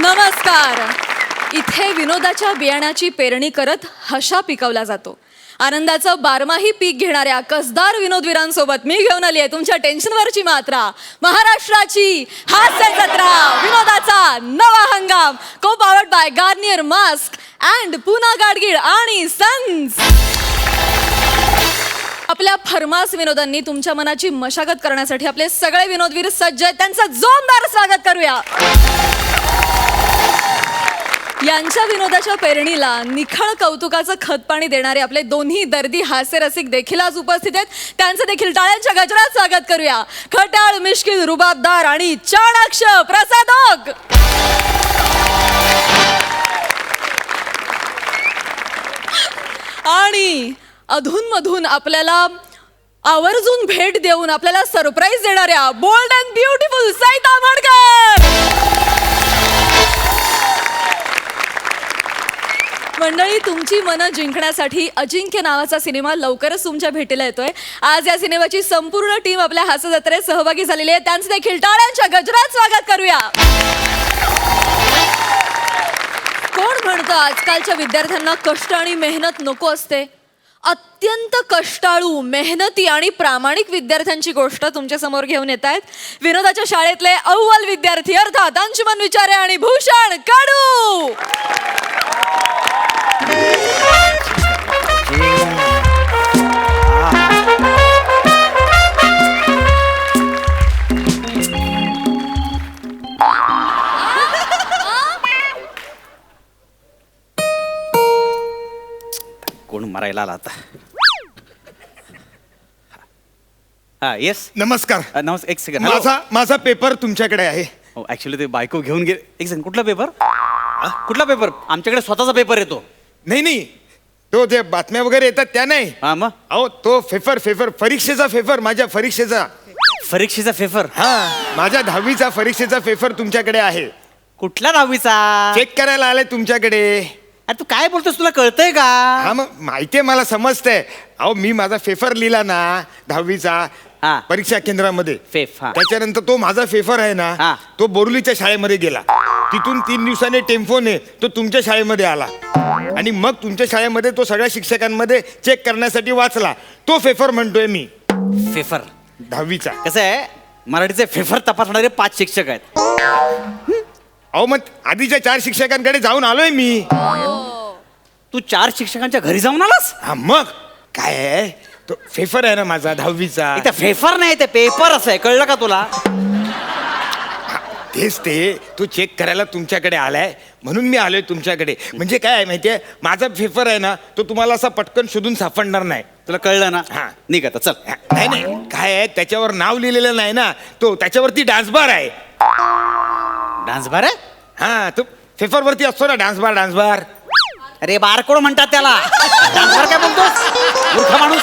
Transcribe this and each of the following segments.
नमस्कार. इथे विनोदाच्या बियाण्याची पेरणी करत हशा पिकवला जातो. आनंदाचं बारमाही पीक घेणाऱ्या कसदार विनोदवीरांसोबत मी घेऊन आली आहे तुमच्या टेन्शनवरची मात्रा. महाराष्ट्राची हास्य जत्रा, विनोदाचा नवा हंगाम, co powered by Garnier mask and Puna Gadgil आणि सन्स. आपल्या फरमास विनोदांनी तुमच्या मनाची मशागत करण्यासाठी आपले सगळे विनोदवीर सज्ज आहेत. त्यांचं जोरदार स्वागत करूया. यांच्या विनोदाच्या पेरणीला निखळ कौतुकाचं खत पाणी देणारे आपले दोन्ही दर्दी हास्यरसिक देखील आज उपस्थित आहेत. त्यांचं देखील टाळ्यांच्या गजरात स्वागत करूया. खट्याळ, मिश्किल, रुबाबदार आणि चाणाक्ष प्रसाद ओक. आणि अधूनमधून आपल्याला आवर्जून भेट देऊन आपल्याला सरप्राईज देणाऱ्या बोल्ड अँड ब्युटिफुल सईता मडकर. मंडळी, तुमची मनं जिंकण्यासाठी अजिंक्य नावाचा सिनेमा लवकरच तुमच्या भेटीला येतोय. आज या सिनेमाची संपूर्ण टीम आपल्या हास्य जत्रेत सहभागी झालेली आहे. त्यांचं देखील टाळ्यांच्या गजरात स्वागत करूया. कोण म्हणतं आजकालच्या विद्यार्थ्यांना कष्ट आणि मेहनत नको असते? अत्यंत कष्टाळू, मेहनती आणि प्रामाणिक विद्यार्थ्यांची गोष्ट तुमच्या समोर घेऊन येत आहेत विनोदाच्या शाळेतले अव्वल विद्यार्थी अर्थात अंशुमन विचारे आणि भूषण कडू. कोण मारायला आला आता? हा, येस. नमस्कार. नमस्कार. एक सेकंड. माझा पेपर तुमच्याकडे आहे. हो, ऍक्च्युली ते बायको घेऊन गेले. एक सेकंड. कुठला पेपर? कुठला पेपर? आमच्याकडे स्वतःचा पेपर येतो. नाही, तो जे बातम्या वगैरे येतात त्या नाही. हा, मग? अहो, तो फेफर परीक्षेचा फेफर, माझ्या परीक्षेचा. परीक्षेचा पेपर? हा, माझ्या 10वीचा परीक्षेचा पेपर तुमच्याकडे आहे. कुठल्या 10वीचा? चेक करायला आलाय तुमच्याकडे. अरे तू काय बोलतोस? तुला कळतंय का? हा, मग माहितीये, मला समजतंय. अहो, मी माझा फेफर लिहिला ना 10वीचा हा. परीक्षा केंद्रामध्ये. फेफ, हा. त्याच्यानंतर तो माझा फेफर आहे हा. ना, तो बोरुलीच्या शाळेमध्ये गेला. तिथून 3 दिवसाने टेम्पोने तो तुमच्या शाळेमध्ये आला आणि मग तुमच्या शाळेमध्ये तो सगळ्या शिक्षकांमध्ये चेक करण्यासाठी वाचला. तो फेफर म्हणतोय मी. पेपर 10वीचा. कसं आहे, मराठीचे पेपर तपासणारे 5 शिक्षक आहेत. अहो, मग आधीच्या 4 शिक्षकांकडे जाऊन आलोय मी. तू 4 शिक्षकांच्या घरी जाऊन आलास? हा, मग काय आहे, तो फेफर आहे ना माझा 10वीचा. इथे पेपर नाही, ते पेपर असं आहे. कळलं का तुला? तेच ते, तो चेक करायला तुमच्याकडे आलाय म्हणून मी आलोय तुमच्याकडे. म्हणजे काय आहे माहितीये, माझा फेफर आहे ना, तो तुम्हाला असा पटकन शोधून सापडणार नाही. तुला कळलं ना? हा. निघ आता, चल. नाही, काय आहे, त्याच्यावर नाव लिहिलेलं नाही ना, तो त्याच्यावरती डान्स बार आहे. डान्स बार आहे? हा, तो फेफर वरती असतो ना डान्स बार. अरे बारकोड म्हणतात त्याला. डान्स बार काय बोलतोस? मूर्ख माणूस.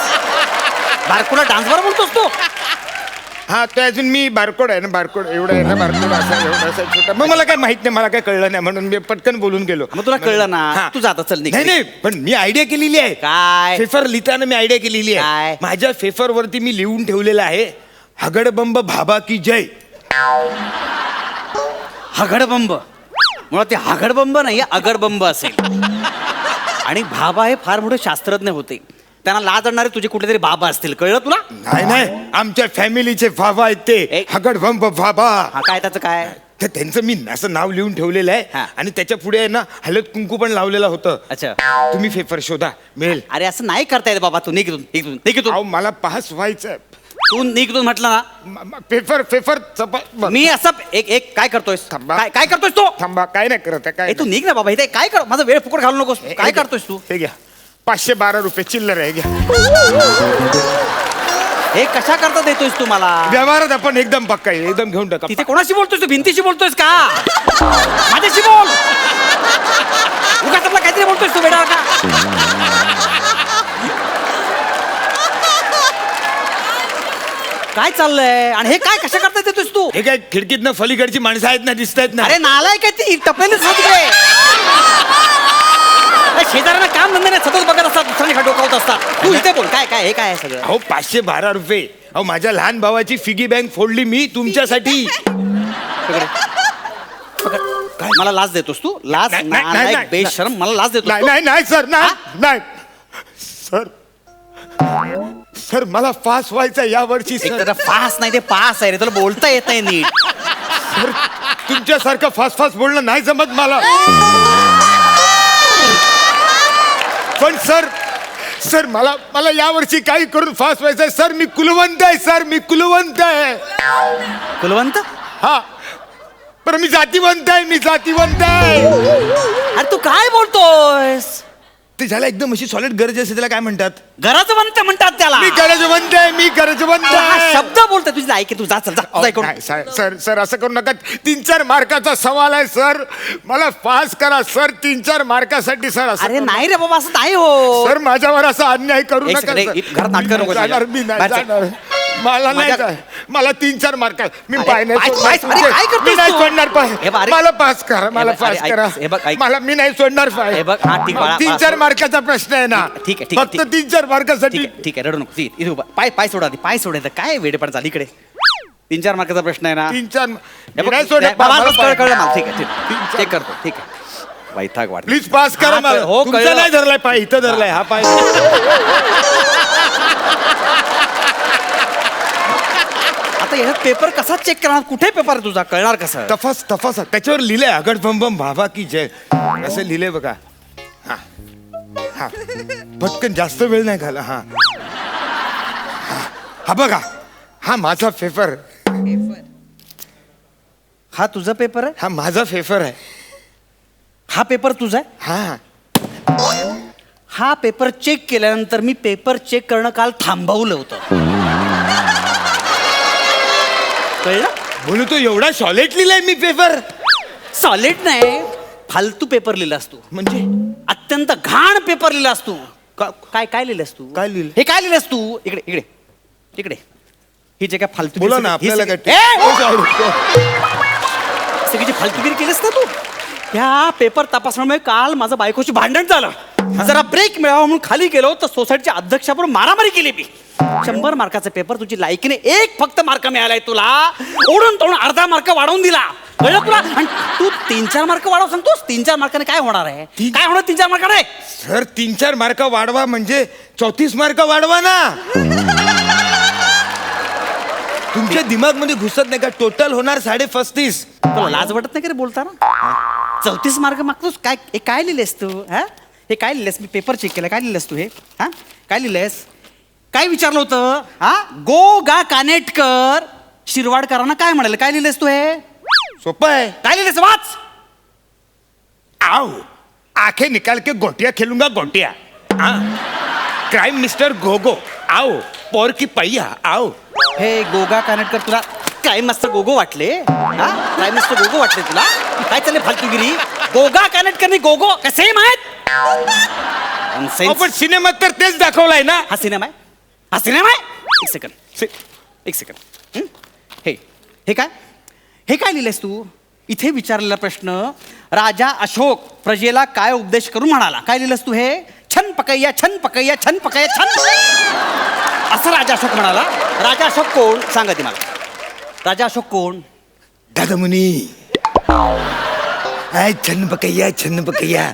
बारकोडला डान्स बार बोलतोस तू? हा, तो अजून मी बारकोड आहे ना, बारकोड एवढं आहे ना, बारकोड असा एवढा असा छोटा. मग मला काय माहित नाही, मला काय कळलं नाही म्हणून मी पटकन बोलून गेलो. मग तुला कळलं ना? हा. तू जाता, चल निघ. नाही, पण मी आयडिया केलेली आहे. काय? फेफर लिहिताना मी आयडिया केलेली आहे. काय? माझ्या फेफर वरती मी लिहून ठेवलेलं आहे, हगडबंब भाभा की जय. हगडबंब? मुळात ते हगडबंब नाही, अगडबंब असेल. आणि भाबा हे फार मोठे शास्त्रज्ञ होते. त्यांना लाज आणणारे तुझे कुठले तरी बाबा असतील. कळलं तुला? नाही, आमच्या फॅमिलीचे बाबा आहेत ते, हगडबंब बाबा. हा, काय त्याचं काय? तर त्यांचं मी असं नाव लिहून ठेवलेलं आहे. हा. आणि त्याच्या पुढे आहे ना हळद कुंकू पण लावलेलं होतं. अच्छा. तुम्ही फेफर शोधा, मिळेल. अरे असं नाही करता येत बाबा. तू निघ इथून. अहो, मला पास व्हायचं. तू निघ म्हटलं ना. फेफर मी असं एक काय करतोयस? थांबा. काय करतोयस तू? थांबा, काय नाही करत आहे, काय तू निघ ना बाबा. इथे काय कर? माझा वेळ फुकट घालू नकोस. काय करतोयस तू? हे घ्या, 512 रुपये चिल्लर आहे, घ्या. हे कशा करता देतोयस तू मला? व्यवहारात आपण एकदम पक्का आहे, एकदम घेऊन टाका. तिथे कोणाशी बोलतोयस तू? भिंतीशी बोलतोयस का? माझ्याशी बोल. उगाच आपला काहीतरी बोलतोयस तू बेटा का? काय चाललंय? आणि हे काय कशा करता देतोयस तू? हे काय खिडकीतनं फलीकडची माणसं आहेत ना, दिसत आहेत ना. अरे नालाय काय ती टपलेलीच होती. शेजाऱ्यांना काम धंदे नाही, सतत बघत असतात, दुसऱ्याने डोकावत असतात. तू इथे बोल. काय हे काय आहे सगळं? अहो, 512 रुपये. अहो, माझ्या लहान भावाची फिगी बँक फोडली मी तुमच्यासाठी. काय मला लाज देतोस तू? लाज? नाही, नाही, नालायक, नाही, बेशरम, मला लाज देतोस नाही तू? नाही नाही सर नाही नाही सर सर मला पास व्हायचं या वर्षी एक सर तर पास नाही ते पास आहे रे, तुला बोलता येत नाही नीट. सर तुमच्यासारखं फास्ट फास्ट बोलणं नाही जमत मला पण सर सर मला मला यावर्षी काही करून फास्ट व्हायचंय सर. मी कुलवंत आहे सर, मी कुलवंत आहे. कुलवंत? हा पण मी जातीवंत आहे, मी जातीवंत आहे. अरे तू काय बोलतोयस? ते झालं एकदम अशी सॉलिड गरज असते त्याला काय म्हणतात? गरजवंत म्हणतात त्याला. मी गरजवंत आहे, मी गरजवंत हा आहे. शब्द बोलतोय तुझी ऐक, तू जा चल जा जा इकडून. नाही, सर सर असं करू नका. 3-4 मार्काचा सवाल आहे सर, मला पास करा सर. 3-4 मार्कासाठी सर असं अरे करू नाही रे बाबा, असं नाही हो. सर माझ्यावर असा अन्याय करू एक नका सेकंड, सर. एक घरात नाटकं नको जाणार, तुझ्या. मी नाही बाहेर चल. जाणार. मला नाही माझ्या- जाय. मला 3-4 मार्क मी अरे, पाय नाही पाय- सोडणार पाय- अरे, तुमचे. काय करतोस मी नाही तू? सोडणार पाय. हे बघ, अरे- मला पास करा, मला हे बघ, पास अरे, करा. ऐक, हे बघ, ऐक. मला मी नाही सोडणार पाय. हे बघ, हा, ठीक, बाळा, 3-4 बाळा. मार्काचा प्रश्न आहे ना. ठीक आहे, फक्त 3-4 मार्कासाठी. ठीक आहे, ठीक आहे, रडू नको. इथे उभा. पाय पाय सोडा आधी, पाय सोडायचं काय वेडेपण झाली इकडे. 3-4 मार्काचा प्रश्न आहे ना. 3-4 हे बघ, नाही सोडत बाबा, मला कळलं पाय. कळलं मला. ठीक आहे, ठीक तीन- आहे. चेक करतो. ठीक आहे. वैताग वाट. प्लीज पास करा हा, मला. हो, तुमचा कळलं. नाही धरलाय पाय, इथं धरलाय हा पाय. आता ह्याच्यात पेपर कसा चेक करणार? कुठे पेपर आहे तुझा? कळणार कसं? तपास तपास त्याच्यावर लिहिलंय अगड बम बम भाभा की जय असं लिहिलंय बघा. हा हा पटकन जास्त वेळ नाही घाला. हा हा बघा, हा माझा पेपर. हा तुझा पेपर आहे? हा माझा पेपर आहे. हा पेपर तुझा आहे? हा हा पेपर चेक केल्यानंतर मी पेपर चेक करणं काल थांबवलं होतं. कळलं? बोलू तो एवढा सॉलिड लिहिलाय मी पेपर. सॉलिड नाही, फालतू पेपर लिहिलास तू. म्हणजे अत्यंत घाण पेपर लिहिलास तू. काय काय लिहिलंस तू? काय लिहिलं? हे काय लिहिलंस तू? इकडे इकडे इकडे. ही जे काय फालतू बोला ना आपल्याला काय सगळी जी फालतूगिरी केलीस ना तू, ह्या पेपर तपासण्यामुळे काल माझं बायकोची भांडण झालं. जरा ब्रेक मिळावा म्हणून खाली गेलो तर सोसायटीच्या अध्यक्षाबरोबर मारामारी केली मी. 100 मार्काचा पेपर तुझी लायकीने एक फक्त मार्क मिळालाय तुला. ओढून तोडून अर्धा मार्क वाढवून दिला. कळलं तुला? आणि तू 3-4 मार्क वाढव सांगतोस. 3-4 मार्काने काय होणार आहे? काय होणार 3-4 मार्काने? सर 3-4 मार्क वाढवा म्हणजे 34 मार्क वाढवा ना. तुमच्या दिमाग मध्ये घुसत नाही का? टोटल होणार 35.5. तुला लाज वाटत नाही का रे बोलताना? 34 मार्क मागतोस. काय हे काय लिहिलेस तू? हा हे काय लिहिलेस? मी पेपर चेक केला. काय लिहिलेस तू हे? हा काय लिहिलेस? काय विचारलं होतं? हा गो गा कानेटकर शिरवाडकरांना काय म्हणाले? काय लिहिलेस तू हे? सोपं आहे. काय लिहिलेस? वाच. आओ आंखें निकाल के गोटियां खेलूंगा गोटियां. क्राइम मिस्टर गोगो आओ पोर की पहिया आओ. हे गोगा कानेटकर तुला काय मास्टर गोगो वाटले? हा काय मिस्टर गोगो वाटले तुला? काय चालले फालतूगिरी? गोगा कानेटकर आणि गोगो का सेम आहेत? अहो, पण सिनेमात तर तेच दाखवलाय ना. हा सिनेमा आहे? हा सिनेमा आहे? एक सेकंड. हे हे काय? हे काय लिहिलेस तू? इथे विचारलेला प्रश्न, राजा अशोक प्रजेला काय उपदेश करून म्हणाला? काय लिहिलंस तू हे? छन पकैया छन पकैया छन पकैया छन, असं राजा अशोक म्हणाला. राजा अशोक कोण? सांगा ती मला. राजा अशोक कोण? दादा मुनी छन्न पकैया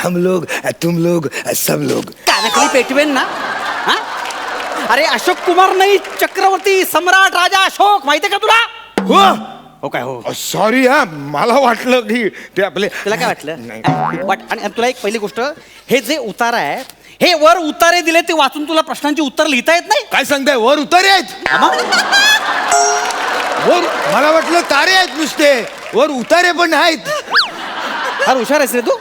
हम लोग तुम लोग सब लोग. कानाखाली पेटवेन ना. हा अरे अशोक कुमार नाही, चक्रवर्ती सम्राट राजा अशोक. माहितीये का तुला? हो हो काय? हो सॉरी हा मला वाटलं की ते आपले. तुला काय वाटलं? नाही. आणि तुला एक पहिली गोष्ट, हे जे उतार आहे, हे वर उतारे दिले ते वाचून तुला प्रश्नांची उत्तर लिहिता येत नाही. काय सांगताय? वर उतारे आहेत. वर मला वाटलं तारे आहेत नुसते, वर उतारे पण आहेत. फार हुशार आहेस रे तू.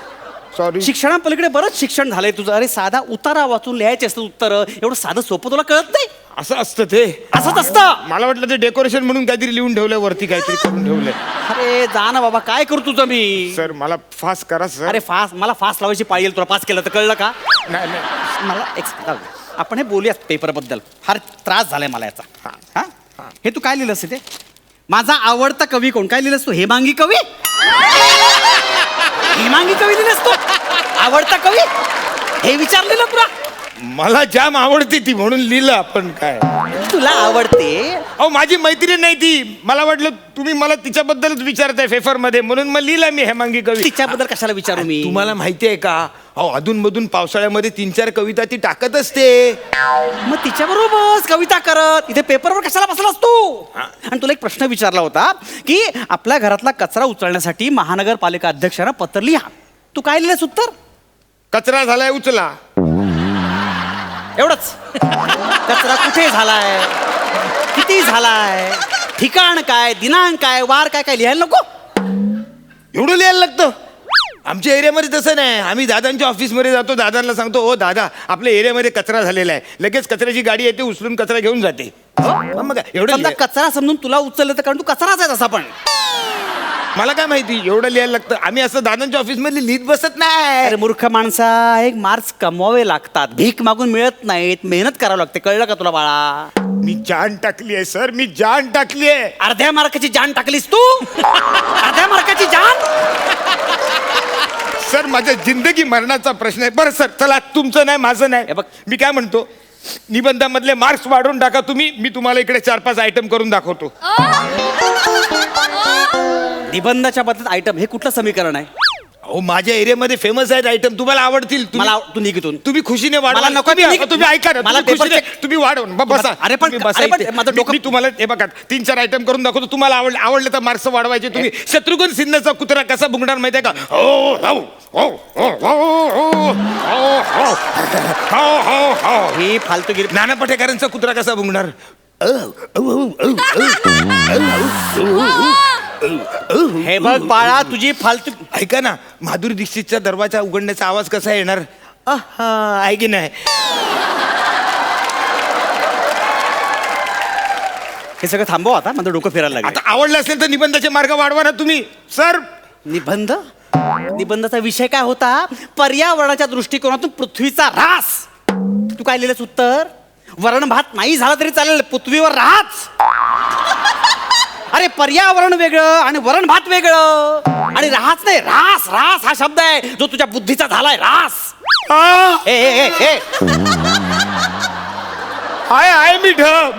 सॉरी. शिक्षणापलीकडे बरंच शिक्षण झालंय तुझं. अरे साधा उतारा वाचून लिहायचे असतं उत्तर, एवढं साधं सोपं तुला कळत नाही. असं असतं ते. असंच असतं. मला वाटलं ते डेकोरेशन म्हणून काहीतरी लिहून ठेवलंय वरती, काहीतरी करून ठेवलंय. अरे जा ना बाबा, काय करू तुझं मी? सर मला फास्ट करा सर. अरे फास्ट, मला फास्ट लावायची पाहिजे. तुला पास केलं तर कळलं का? नाही नाही मला आपण हे बोलूया पेपर बद्दल. फार त्रास झालाय मला याचा. हा हे तू काय लिहिलंस ते? माझा आवडता कवी कोण? काय लिहिलंस तू? हेमांगी कवी. हेमांगी कवी लिहिलंस तू? आवडता कवी हे विचारलेलं तुला? मला जाम आवडते ती म्हणून लिहिलं आपण काय. तुला आवडते. अहो माझी मैत्रीण नाही ती. मला वाटलं तुम्ही मला तिच्याबद्दलच विचारताय पेपर मध्ये म्हणून मग लिहिला मी हेमांगी कवी. तिच्याबद्दल कशाला विचारू मी. तुम्हाला माहिती आहे का अहो अधूनमधून पावसाळ्यामध्ये 3-4 कविता ती टाकत असते. मग तिच्याबरोबर बस कविता करत इथे पेपरवर कशाला बसलास तू. आणि तुला एक प्रश्न विचारला होता की आपल्या घरातला कचरा उचलण्यासाठी महानगरपालिका अध्यक्षांना पत्र लिहा. तू काय लिहिलंस उत्तर. कचरा झालाय उचला. एवढंच. कचरा कुठे झालाय, किती झालाय, ठिकाण काय, दिनांक काय, वार काय, काय लिहायला नको. एवढं लिहायला लागतं. आमच्या एरियामध्ये तसं नाही. आम्ही दादांच्या ऑफिसमध्ये जातो, दादांना सांगतो हो दादा आपल्या एरियामध्ये कचरा झालेला आहे. लगेच कचऱ्याची गाडी येते उचलून कचरा घेऊन जाते. मग काय, एवढं समजा लिहाय- कचरा समजून तुला उचललं तर कारण तू कचराच आहे तसा पण. मला काय माहिती एवढं लिहायला लागतं. आम्ही असं दादांच्या ऑफिसमध्ये लिहित बसत नाही. अरे मूर्ख माणसा, एक मार्क्स कमवावे लागतात, भीक मागून मिळत नाहीत, मेहनत करावं लागते. कळलं का तुला बाळा. मी जान टाकली आहे सर, मी जान टाकली आहे. अर्ध्या मार्काची जान टाकलीस तू. अर्ध्या मार्काची जान. सर माझ्या जिंदगी मरणाचा प्रश्न आहे. बरं सर चला तुमचं नाही माझं नाही. हे बघ. मी काय म्हणतो निबंधामधले मार्क्स वाढवून टाका तुम्ही. मी तुम्हाला इकडे 4-5 आयटम करून दाखवतो. निबंधाच्या बद्दल आयटम हे कुठलं समीकरण आहे. अहो माझ्या एरियामध्ये फेमस आहेत आयटम तुम्हाला आवडतील. मला तू निघितून. तुम्ही खुशीने वाढवा. मला नको, तुम्ही- मी- तुम्ही ऐका ना मला तुम्ही खुशीने- पेपर तुम्ही वाढवा. बसा. अरे पण- तुम्ही बसा अरे पण इथे. माझं डोकं- मी तुम्हाला हे बघा 3-4 आयटम करून दाखवतो. तुम्हाला आवडले तर मार्क्स वाढवायचे तुम्ही. शत्रुघ्न सिन्हाचा कुत्रा कसा भुंगणार माहितीये का. हो हो हो हो हो हो हो हो हो हो. ही फालतूगिरी. नाना पाटेकरांचा कुत्रा कसा भुंगणार. हे बघ बाळा तुझी फालतू. ऐका ना माधुरी दीक्षितचा दरवाजा उघडण्याचा आवाज कसा येणार. आहे की नाही. हे सगळं थांबव आता. माझं डोकं फिरायला लागलं. आता आवडलं असेल तर निबंधाचे मार्ग वाढवा ना तुम्ही सर. निबंध. निबंधाचा विषय काय होता. पर्यावरणाच्या दृष्टिकोनातून पृथ्वीचा ऱ्हास. तू काय लिहिलंस उत्तर. वरण भात नाही झाला तरी चालेल, पृथ्वीवर राहाच. अरे पर्यावरण वेगळं आणि वरण भात वेगळं. आणि राहाच नाही, रास. रास हा शब्द आहे जो तुझ्या बुद्धीचा झालाय. रास. ए, ए, ए, ए. आहे मी ढब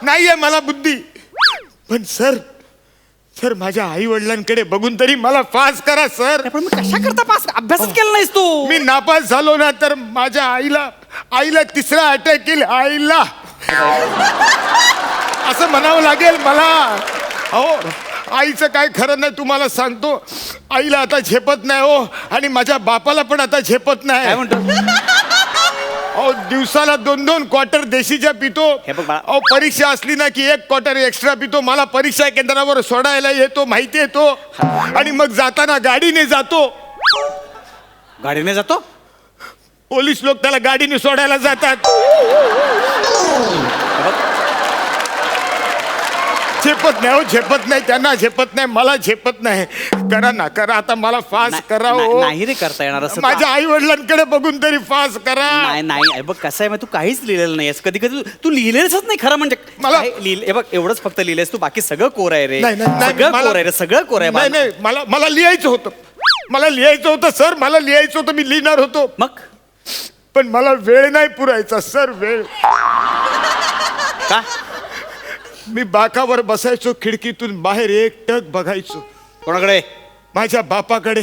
नाहीये मला बुद्धी. पण सर सर माझ्या आई वडिलांकडे बघून तरी मला पास करा सर. पण मी कशा करता पास. अभ्यासच केला नाहीस तू. मी नापास झालो ना तर माझ्या आईला 3रा अटॅक येईल. आईला असं म्हणावं लागेल मला. अहो आईचं काय खरं नाही तुम्हाला सांगतो. आईला आता झेपत नाही हो आणि माझ्या बापाला पण आता झेपत नाही. काय म्हणतो. अहो दिवसाला 2-2 क्वार्टर देशीच्या पितो. हे बघ बाळा. अहो परीक्षा असली ना की 1 क्वार्टर एक्स्ट्रा पितो. मला परीक्षा केंद्रावर सोडायला येतो माहिती आहे तो. आणि मग जाताना गाडीने जातो. गाडीने जातो. पोलीस लोक त्याला गाडीने सोडायला जातात. झेपत नाही हो, झेपत नाही. त्यांना झेपत नाही, मला झेपत नाही. करा ना करा आता मला पास करा हो. नाही रे करता येणार असं. माझ्या आई वडिलांकडे बघून तरी पास करा. नाही नाही बघ कसं आहे तू काहीच लिहिलेलं नाहीस. कधी कधी तू लिहिलेलंच नाही खरं म्हणजे. मला- काय हे बघ एवढंच फक्त लिहिलेस तू. बाकी सगळं कोर आहे रे. नाही, नाही, नाही, सगळं मला- कोर आहे रे. सगळं कोर आहे नाही बाळा. नाही मला लिहायचं होतं. मला लिहायचं होतं सर. मला लिहायचं होतं. मी लिहिणार होतो. मग पण मला वेळ नाही पुरायचा सर. वेळ. का. मी बाकावर बसायचो. खिडकीतून बाहेर एकटक बघायचो. कोणाकडे. माझ्या बापाकडे.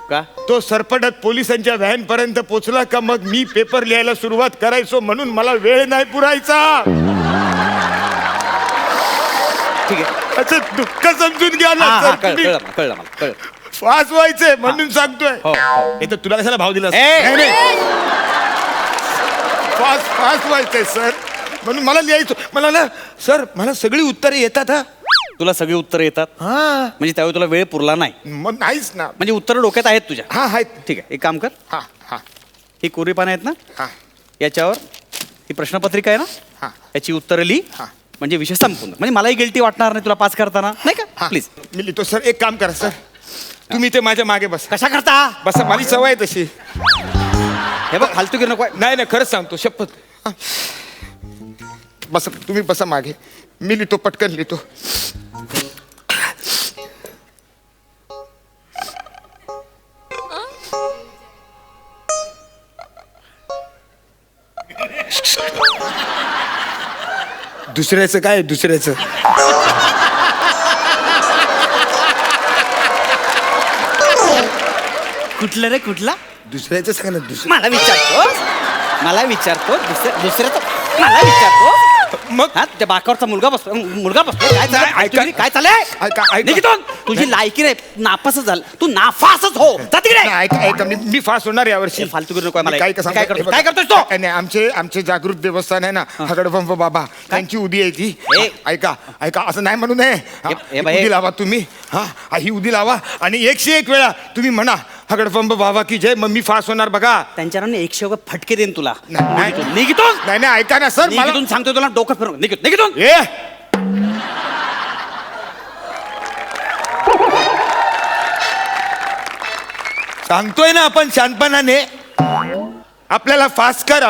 का. तो सरपटत पोलिसांच्या व्हॅन पर्यंत पोहोचला का मग मी पेपर लिहायला सुरुवात करायचो. म्हणून मला वेळ नाही पुरायचा. ठीक आहे. असं दुःख समजून घ्या ना हा, सर कळलं तुम्ही. कळलं मला, कळलं मला कळलं. फास व्हायचंय म्हणून सांगतोय. हो, हो. हे तर तुला कशाला भाव दिला. ए! फास व्हायचंय सर म्हणून मला लिहायचं. मला ना सर मला सगळी उत्तरे येतात. हा तुला सगळी उत्तरं येतात. हा म्हणजे त्यावेळी तुला वेळ पुरला नाही. मग नाहीच ना. म्हणजे उत्तरं डोक्यात आहेत तुझ्या. हा आहेत. ठीक आहे एक काम कर. हा हा ही कोरी पानं आहेत ना. हा याच्यावर ही प्रश्नपत्रिका आहे ना. हा याची उत्तरं लिही. हा. म्हणजे विषय संपून म्हणजे मलाही गिल्टी वाटणार नाही तुला पास करताना नाही का. हा प्लीज. मी लिहितो सर. एक काम करा सर तुम्ही ते माझ्या मागे बसा. कशा करता. बसा माझी सवय आहे तशी. हे बघ फालतू की नको. नाही नाही खरंच सांगतो शपथ. हा. बसा तुम्ही बसा मागे. मी लिहितो पटकन लिहितो. दुसऱ्याचं काय दुसऱ्याचं? कुठलं रे कुठला? दुसऱ्याचं सांग ना. दुसरं मला विचारतो दुसऱ्याचं मला विचारतो. मग हा त्या बाकावरचा मुलगा बसतो काय नाही, ऐका. काय चाललंय ऐका. निकितून तुझी लायकी रे नापासच झालं. तू नाफासच हो जा तिकडे. नाही, ऐका मी फास्ट होणार यावर्षी. फालतू करू नको मला. काय काय करतोस तो? नाही, आमचे जागृत देवस्थान आहे ना हगडबंब बाबा, त्यांची उदी आहे ती. ए. ऐका असं नाही म्हणू नये. ए बाई. उदी लावा तुम्ही. हा ही उदी लावा आणि 101 वेळा तुम्ही म्हणा हगडबंब बाबा की जय. मग मी फास्ट होणार बघा. त्यांच्या 100 फटके देईन तुला. नाही. निकितून नाही ऐका ना सर. मला निकितून सांगतो तुला डोकं फिरवून निकितून. ए सांगतोय ना आपण शांतपणाने. आपल्याला फास्ट कर.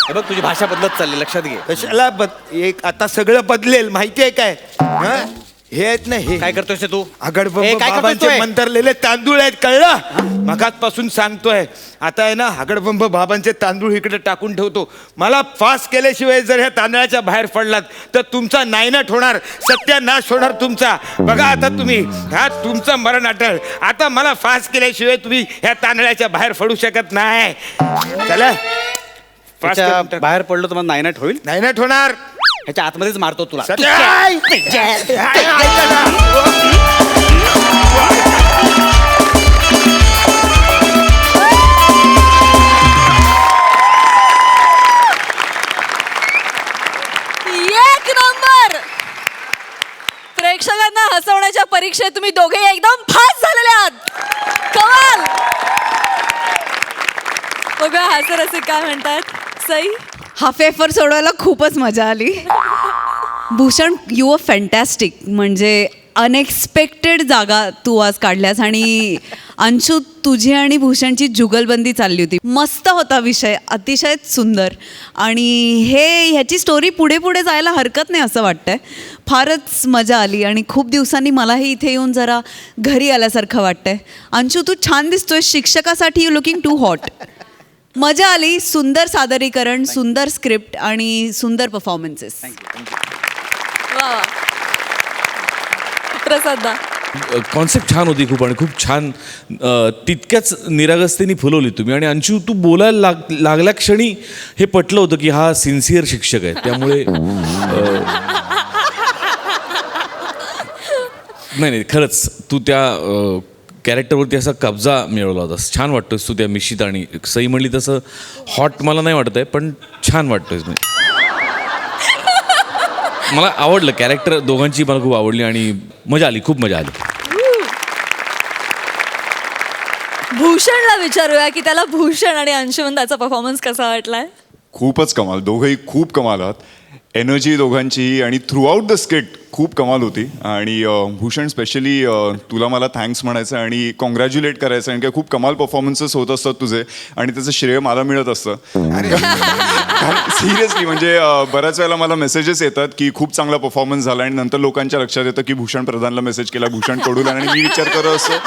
हे बघ तुझी भाषा बदलत चालली लक्षात घे. कशाला एक आता सगळं बदलेल माहिती आहे काय? हं? हे आहेत ना हे काय करतोयस तू? हगडबंब ए, काय करतोय बाबांचे तू हे? मंतरलेले तांदूळ आहेत कळलं? मगाचपासून सांगतोय. आता आहे ना हगडबंब बाबांचे तांदूळ इकडे टाकून ठेवतो. मला फास्ट केल्याशिवाय जर ह्या तांदळाच्या बाहेर पडलात तर तुमचा नायनाट होणार, सत्यानाश होणार तुमचा. बघा आता तुम्ही तुमचं मरण अटळ. आता मला फास्ट केल्याशिवाय तुम्ही ह्या तांदळाच्या बाहेर पडू शकत नाही. चला त्याच्या बाहेर पडलो तर मला नायनाट होईल. नायनाट होणार. ह्याच्या आतमध्येच मारतो तुला. ऐका ना. एक नंबर. प्रेक्षकांना हसवण्याच्या परीक्षेत तुम्ही दोघे एकदम फास्ट झालेले आहात. कमाल. बघा हास्य रसिक काय म्हणतात. सई हा पेपर सोडवायला खूपच मजा आली. Bhushan you are fantastic. म्हणजे अनएक्सपेक्टेड जागा तू आज काढल्यास. आणि अंशू तुझी आणि भूषणची जुगलबंदी चालली होती. मस्त होता विषय, अतिशय सुंदर. आणि ह्याची स्टोरी पुढे पुढे जायला हरकत नाही असं वाटतंय. फारच मजा आली आणि खूप दिवसांनी मलाही इथे येऊन जरा घरी आल्यासारखं वाटतंय. अंशू तू छान दिसतोय. शिक्षकासाठी यू लुकिंग टू हॉट. मजा आली. सुंदर सादरीकरण, सुंदर स्क्रिप्ट आणि सुंदर परफॉर्मन्सेस. वा वा. प्रसादा कॉन्सेप्ट छान होती खूप आणि खूप छान तितक्याच निरागसतेने फुलवली तुम्ही. आणि अंशू तू बोलायला लागल्या क्षणी हे पटलं होतं की हा सिन्सिअर शिक्षक आहे. त्यामुळे नाही खरंच तू त्या कॅरेक्टरवरती असा कब्जा मिळवला होतास. छान वाटतोयस तू त्या मिश्रित. आणि सई म्हणली तसं हॉट मला नाही वाटत आहे पण छान वाटतोयस. मला आवडलं कॅरेक्टर दोघांची. मला खूप आवडली आणि मजा आली, खूप मजा आली. भूषणला विचारूया की त्याला भूषण आणि अंशुमंताचा परफॉर्मन्स कसा वाटलाय. खूपच कमाल. दोघंही खूप कमाल आहात. एनर्जी दोघांचीही आणि थ्रू आउट द स्किट खूप कमाल होती. आणि भूषण स्पेशली तुला मला थँक्स म्हणायचं आणि कॉंग्रॅच्युलेट करायचं. कारण की खूप कमाल परफॉर्मन्सेस होत असतात तुझे आणि त्याचं श्रेय मला मिळत असतं. सिरियसली म्हणजे बऱ्याच वेळेला मला मेसेजेस येतात की खूप चांगला परफॉर्मन्स झाला आणि नंतर लोकांच्या लक्षात येतं की भूषण प्रधानला मेसेज केला, भूषण कडूला. आणि मी विचार करत असतो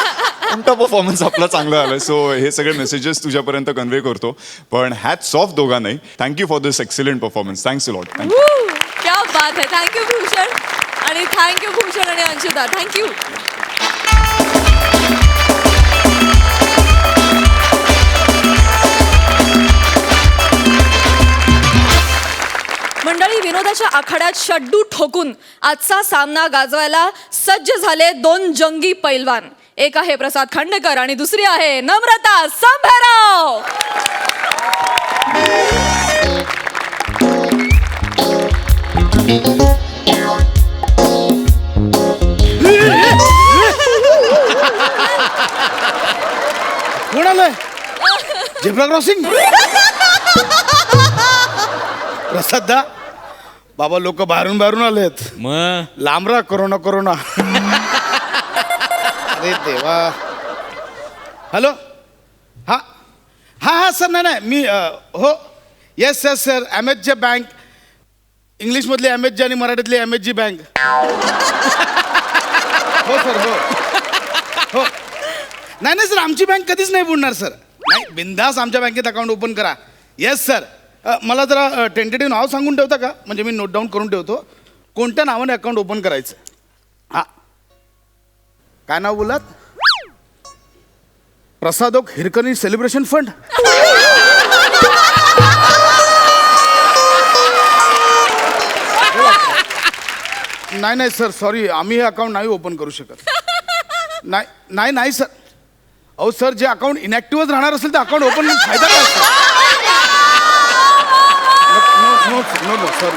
कोणता परफॉर्मन्स आपला चांगला आला. सो हे सगळे मेसेजेस तुझ्यापर्यंत कन्वे करतो. पण हॅट्स ऑफ दोघांनाही. Thank you for this excellent performance. Thanks a lot. Thank you. क्या बात आहे. थँक्यू भूषण आणि थँक्यू भूषण आणि अंशुदा. थँक्यू. मंडळी विनोदाच्या आखाड्यात शड्डू ठोकून आजचा सामना गाजवायला सज्ज झाले दोन जंगी पैलवान. एक आहे प्रसाद खांडेकर आणि दुसरी आहे नम्रता संभेराव. कोण आलंय? Zebra crossing. प्रसादा बाबा लोक बाहेरून आलेत. मग लांब राहा. कोरोना. अरे देवा. हॅलो. हा हा हा सर. नाही मी हो येस सर. MHJ bank. इंग्लिशमधली MHJ आणि मराठीतली MHG बँक. हो सर. हो नाही सर आमची बँक कधीच नाही बुडणार सर. नाही बिंदास आमच्या बँकेत अकाउंट ओपन करा. Yes sir. मला जरा टेंटेटिव्ह नाव सांगून ठेवता का, म्हणजे मी नोट डाऊन करून ठेवतो. कोणत्या नावाने अकाउंट ओपन करायचं? हा, काय नाव बोलात? Prasad Oak Hirkani celebration fund. नाही सर, सॉरी, आम्ही हे अकाउंट नाही ओपन करू शकत. नाही सर. अहो सर, जे अकाउंट इनॅक्टिव्हच राहणार असेल तर अकाउंट ओपन करून फायदा काय असतो? No sir.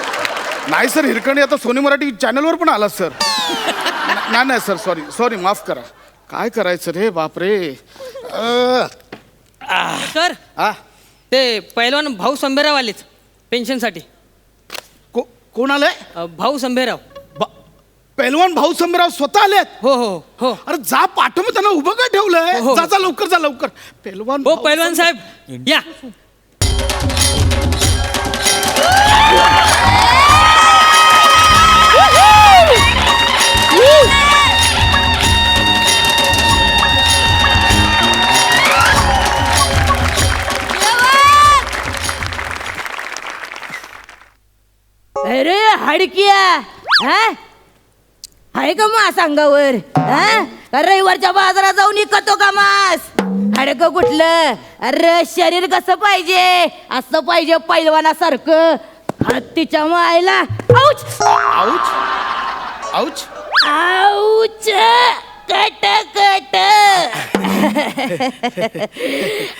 नाही सर, हिरकणी आता सोनी मराठी चॅनलवर पण आला सर. नाही सर, सॉरी, माफ करा. काय करायचं रे, बापरे. सर हा, ते पैलवान भाऊ संभेराव आलेच पेन्शनसाठी. कोण आलंय? भाऊ संभेराव. पहिलवान भाऊ संभराव स्वतः आलेत? हो. अरे जा, पाठव, मग त्यांना उभं काय ठेवलंय? हो. जा लवकर. पहिलवान हो भाऊ पैलवान साहेब या. अरे हाडकिया, हा आहे का मास अंगावर? हा, रविवारच्या बाजारात जाऊन इकतो का मास? हाडक कुठलं? अरे शरीर कसं पाहिजे? असं पाहिजे पैलवानासारखं. हत्तीच्या मायला. आऊच आऊच. आऊच कट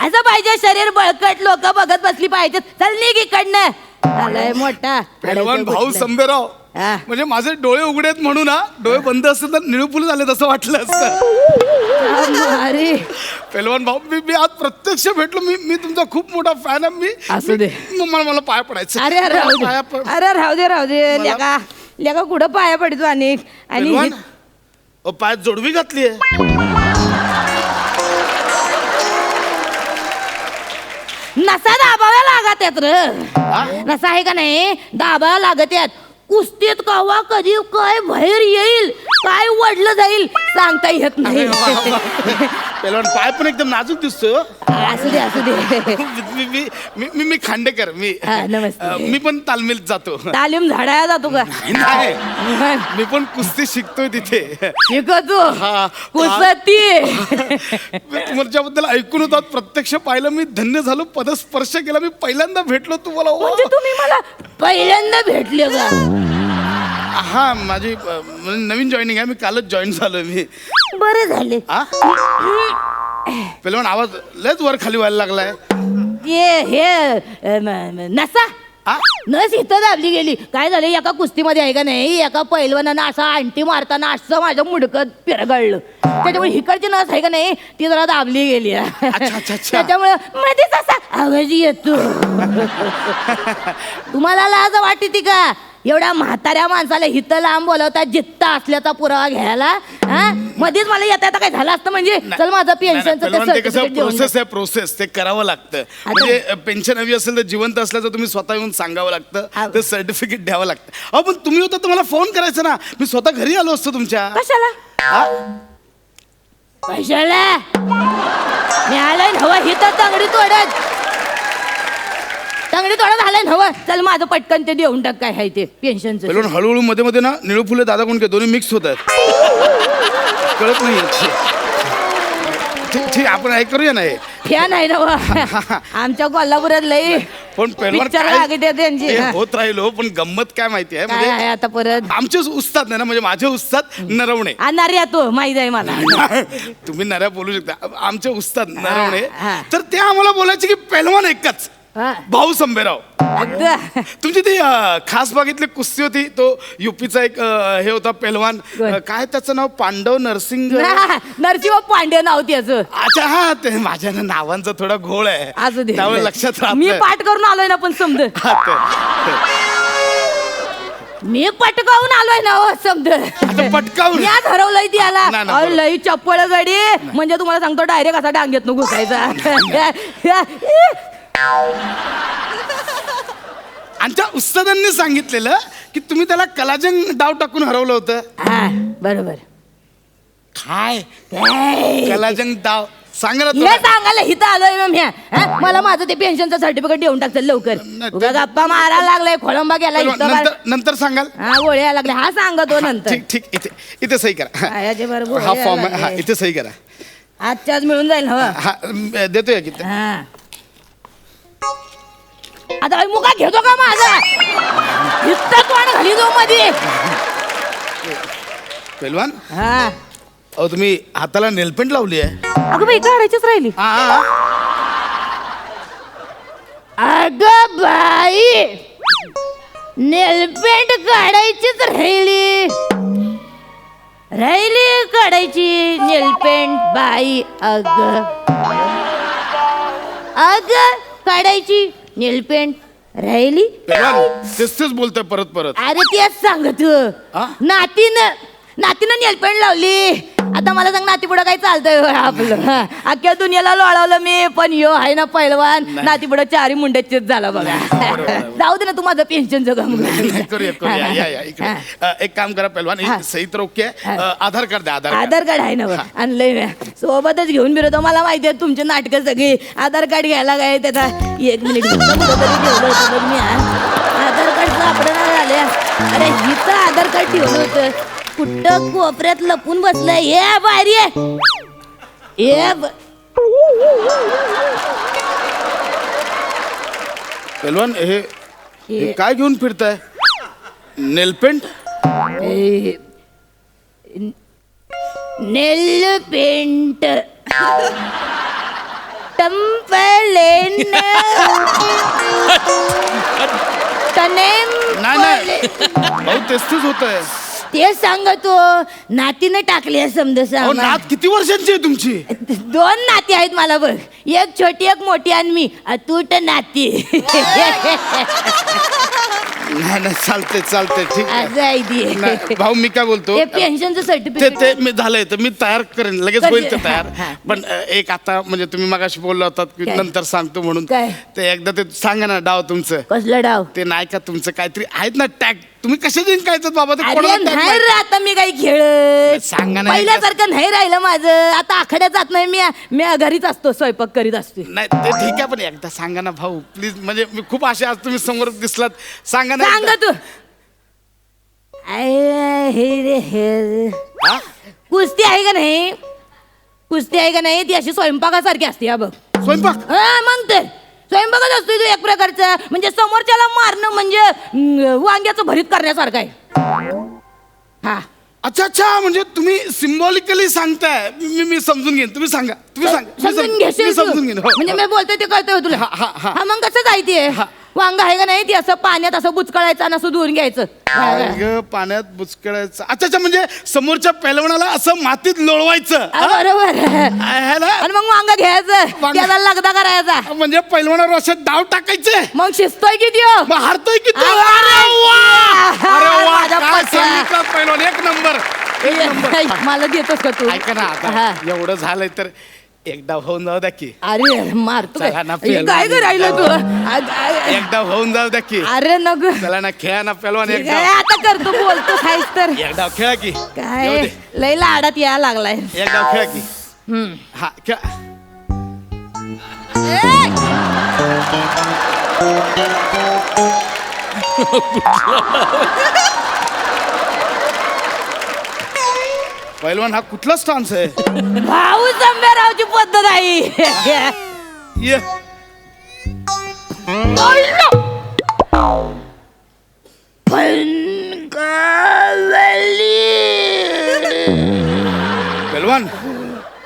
असं पाहिजे शरीर बळकट. लोक बघत बसली पाहिजेत. चल निघ इकडनं. आलाय मोठा पहिलवान हाडकं भाऊ कुठलं. संभेराव. हा. म्हणजे माझे डोळे उघडे आहेत म्हणून ना, डोळे बंद असतील तर निळूपुल झाले असं वाटलं असतं. अरे पहिलवान भाऊ, मी आज प्रत्यक्ष भेटलो. मी तुमचा खूप मोठा फॅन आहे. असू दे. मला पाया पडायचं. अरे राहू पाया दे, अरे राहू दे मला- लेका कुठं पाया पडतो आणि पहिलवान, पायात जोडवी घातली आहे. नसा दाबाव्या लागत आहेत र. नसा आहे का नाही, दाबाव्या लागत आहेत. कुस्तीत कवा कधी काय बाहेर येईल, काय वडलं जाईल सांगता येत नाही. पहिलवान, पाय पण एकदम नाजूक दिसतो. असू दे. मी खांडेकर. हा, नमस्ते. मी पण तालमीत जातो. तालीम झाडाया जातो का? नाही, मी पण कुस्ती शिकतोय तिथे. शिकतो हा. कुस्ती. तुमच्याबद्दल ऐकून होतात, प्रत्यक्ष पाहिलं. मी धन्य झालो, पदस्पर्श केला. मी पहिल्यांदा भेटलो तुम्हाला. म्हणजे तुम्ही मला पहिल्यांदा भेटले का? हा, माझी नवीन जॉईनिंग आहे. मी कालच जॉईन झालोय. मी बरे झाले. पहिलवान, आवाज लयच वर खाली व्हायला लागलाय. नसा नस इथं दाबली गेली. काय झालं, एका कुस्तीमध्ये आहे का नाही, एका पैलवानानं असा अंटी मारताना असं माझं मुडकं पिरगळलं. त्याच्यामुळे हिकडची नस आहे का नाही, ती जरा दाबली गेली. अच्छा. त्याच्यामुळे मध्येच असा आवाज येतो. तुम्हाला लाज वाटते का एवढ्या म्हाताऱ्या माणसाला हिथं लांब बोलवता, जित्ता असल्याचा पुरावा घ्यायला? मध्येच मला येता काय झालं असतं म्हणजे चल माझं पेन्शनचं ते कसं प्रोसेस आहे, प्रोसेस ते करावं लागतं. म्हणजे पेन्शन हवी असेल तर जिवंत असल्याचं तुम्ही स्वतः येऊन सांगावं लागतं. ते सर्टिफिकेट द्यावं लागतं. अहो, पण तुम्ही होता तर मला फोन करायचा ना, मी स्वतः घरी आलो असतो तुमच्या. कशाला? कशाला मी आलाय हवा हिथं तंगडी तोडत झालंय हवं. चल माझं पटकन ते देऊन टाक. काय आहे ते पेन्शनचं? पहिलवान, हळूहळू मध्ये ना निळू फुले, दादा कोणके दोन्ही मिक्स होत आहेत. कळत नाही. ठीक, आपण हे करूया ना. हे फॅन आहे ना आमच्या कोल्हापुरात लई. पण पहिलवान, Picture लागते त्यांची. ते हा. होत राहिलो. पण गंमत काय माहिती आहे, काय आहे म्हणजे आता परत? आमचे उस्ताद नाही ना, म्हणजे माझे उस्ताद नरवणे. आणणार या तो माहित आहे मला. तुम्ही नऱ्या बोलू शकता. आमचे उस्ताद नरवणे. हा. तर ते आम्हाला बोलायचे की पहिलवान एकच, हा. भाऊ संभेराव. अगदी. तुमची ती खास बागेतली कुस्ती होती, तो युपीचा एक हे होता पहिलवान, काय त्याचं नाव, पांडव नरसिंग. नरसिंह पांडे नाव त्याचं. अच्छा, हा, ते माझ्या नावांचा थोडा घोळ आहे, असू दे. त्यामुळे लक्षात राहत मी नाही. पाठ करून आलोय ना, पण समज हा, मी पटकावून आलोय ना. हो समज आता पटकावून. मी आज हरवलंय ती याला. नाही, नाही, बरोबर. लई चप्पळ गडी. म्हणजे तुम्हाला सांगतो डायरेक्ट असा डांगेत न घुसायचा. आमच्या उस्तादांनी सांगितलेलं की तुम्ही त्याला कलाजंग डाव टाकून हरवलं होतं. हा बरोबर. काय कलाजंग डाव? सांगा ना हे तुला. सांगायला हिथं आलोय मग ह्या हा? मला माझं ते पेन्शनचं सर्टिफिकेट देऊन टाकतं लवकर नाही, उगा गप्पा मारायला लागलाय खोळंबा गेला पैलवान, इथं बार- नंतर सांगाल. हा गोळ्या लागले हा सांगतो नंतर ठीक ठीक इथे सही करा. हा, याचे बरोबर हा गोळ्या फॉर्म हा लागले. इथे सही करा. आजच्याच मिळून जाईल हवं हा देतोय किती. हा आता बाई, मुका घेतो का माझा इतकं तोंड घाली जाऊ मध्ये पैलवान हा अहो तुम्ही हाताला नेलपेंट लावली आहे. अगं बाई काढायचीच राहिली हा. अगं बाई नेलपेंट काढायचीच राहिली काढायची नेलपेंट बाई अग काढायची नेलपेंट राहिली पैलवान तेच बोलतोय परत. अरे तेच सांगत हा? नातीनं नेलपेंट लावली आता मला सांग नाती पुढं काय चालतंय होय आपलं हा. अख्ख्या दुनियाला लोळवलं मी पण यो आहे ना पैलवान नाती पुढं चारी मुंड्याचेच झाला बघा जाऊ दे ना तू माझं पेन्शन जगम करूया या इकडे. एक काम करा पैलवान ही सही तर ओके आहे. आधार कार्ड द्या. आधार कार्ड आहे ना बघ. आणलंय मी सोबतच घेऊन फिरतो मला माहिती आहे तुमची नाटकं सगळी आधार कार्ड घ्यायला काय त्याचा 1 मिनिट कुठं तरी ठेवलं होतं बघ मी आधार कार्ड सापडणार झाले अरे हिचं आधार कार्ड ठेवलं होतं कुठं कोपऱ्यात लपून बसलंय हे बाहेर ये पैलवान हे काय घेऊन फिरताय नेलपेंट. नेल पेंट टंपलेन नाही भाऊ तेच होत आहे. ते सांगतो नातीनं टाकली समजा नात किती वर्षांची आहे तुमची. 2 नाती आहेत मला बघ एक छोटी एक मोठी आणि मी अतूट नाती नाही चालते ठीक आहे. असं आहे ती. नाही, भाऊ मी काय बोलतो ते पेन्शनचं ते सर्टिफिकेट ते मी झालंय तर मी तयार करेन लगेच करते. होईल ते तयार. हा. पण एक आता म्हणजे तुम्ही मगाशी बोलला होतात की काय? नंतर सांगतो म्हणून काय? ते एकदा ते सांगा ना डाव तुमचं कसलं डाव ते नाही का तुमचं काहीतरी आहेत ना टॅग तुम्ही कसे जिंकायचं बाबा ते अरे कोणाला tag नाही माहित? रे आता मी काही खेळत सांगा ना पहिल्यासारखं नाही राहिलं माझं आता आखाड्यात जात नाही मी घरीच असतो स्वयंपाक करीत असतो नाही ते ठीक आहे पण एकदा सांगा ना भाऊ प्लीज म्हणजे मी खूप आशा आज तुम्ही समोर दिसलात सांगा ना सांग एकदा. तू हे हा? कुस्ती आहे का नाही कुस्ती आहे का नाही ती अशी स्वयंपाकासारखी असते हा बघ स्वयंपाक हा मग ते स्वयंपाकच असतो तो एक प्रकारचा म्हणजे समोरच्याला मारणं म्हणजे वांग्याचं भरीत करण्यासारखं आहे हा अच्छा म्हणजे तुम्ही सिम्बॉलिकली सांगताय मी समजून घेईन तुम्ही सांगा समजून घेशील मी तू? समजून घेईन हो, म्हणजे हो. मी बोलतोय ते कळतंय तुला हा. हा मग कसं जायते वांग आहे का नाही ती असं पाण्यात असं बुचकळायचं आणि असं धुवून घ्यायचं अगं, पाण्यात बुचकळायचं अच्छा म्हणजे समोरच्या पैलवानाला असं मातीत लोळवायचं हा, बरोबर आहे ना? आणि मग वांग घ्यायचं वांग. त्याला लगदा करायचा म्हणजे पैलवानावर असं डाव टाकायचे मग शिजतोय किती हो? मग हारतोय की तो? अरे वा! अरे वा माझा काय पत्या. सांगितलं पैलवान एक नंबर मला देतोस का तू ऐका ना हा. आता एवढं झालंय तर एकदा होऊन जाऊ द्या की अरे मारतो चला ना, काय काय करायला तू एकदा होऊन जाऊ द्या की अरे नको चला ना खेळा ना पैलवान काय एकदा आता करतो बोलतो खायच तर एकदा खेळा की येऊ काय दे. लय लाडात यायला लागलाय एकदा खेळा की हा खेळा पैलवान हा कुठला स्टान्स आहे भाऊ संभ्यारावची पद्धत आहे ये पैलवान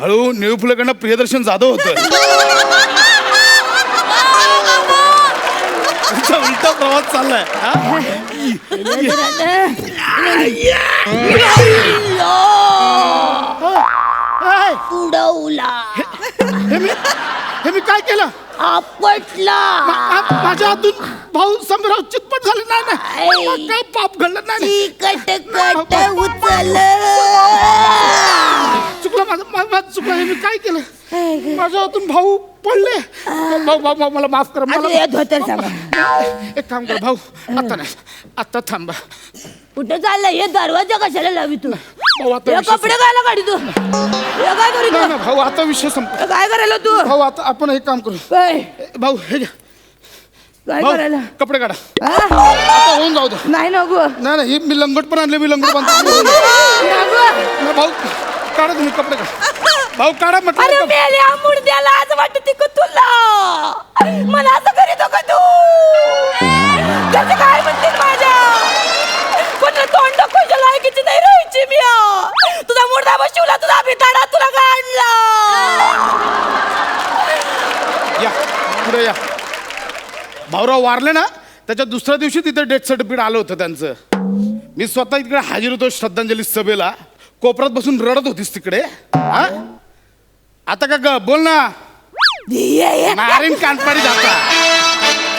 हळू निळू फुलेकडनं प्रियदर्शन जाधव होत उलटा प्रवास चाललाय हा? हाय. उडवला हे मी काय केलं आपटला माझ्या हातून भाऊ संभ्राव चितपट झाले नाही काय पाप घडलं नाही चिकट कट उचल चुकलं माझं चुकलं हे मी काय केलं माझ्या हातून भाऊ पडले भाऊ भाऊ भाऊ मला माफ कर आता मला हे धोतर सांगा एक काम कर भाऊ आता नाही आता थांबा कुठं चाललंय हे दरवाजा कशाला लावी तू भाऊ आता हे विषय कपडे कायला काढी तू हे काय करीत नाही, नाही, भाऊ आता विषय संप हे काय करायला तू भाऊ आता आपण एक काम करू काय भाऊ हे घ्या काय भाऊ करायला कपडे काढा हा? आता होऊन जाऊ दे नाही नको नाही नाही हे मी लंगोट पण आणले मी लंगोट बांधतो नको. नाही, भाऊ काढा तुम्ही कपडे काढा भाऊ काढा अरे म्हटलं मेल्या मुडद्याला आज वाटते का तुला मला असं करीत का तू त्याचं काय म्हणतील माझ्या कोणाला तोंड दाखवायच्या लायकीची नाही राहायची मी तुझा मुडदा बसवला तुझा भिताडा तुला काढला या पुढे या भाऊराव वारले ना त्याच्या दुसऱ्या दिवशी तिथे डेथ सर्टिफिकेट आलं होतं त्यांचं मी स्वतः इकडे हजर होतो श्रद्धांजली सभेला कोपऱ्यात बसून रडत होतीस तिकडे हा आता का ग बोल ना मारीन कानपाडी जाता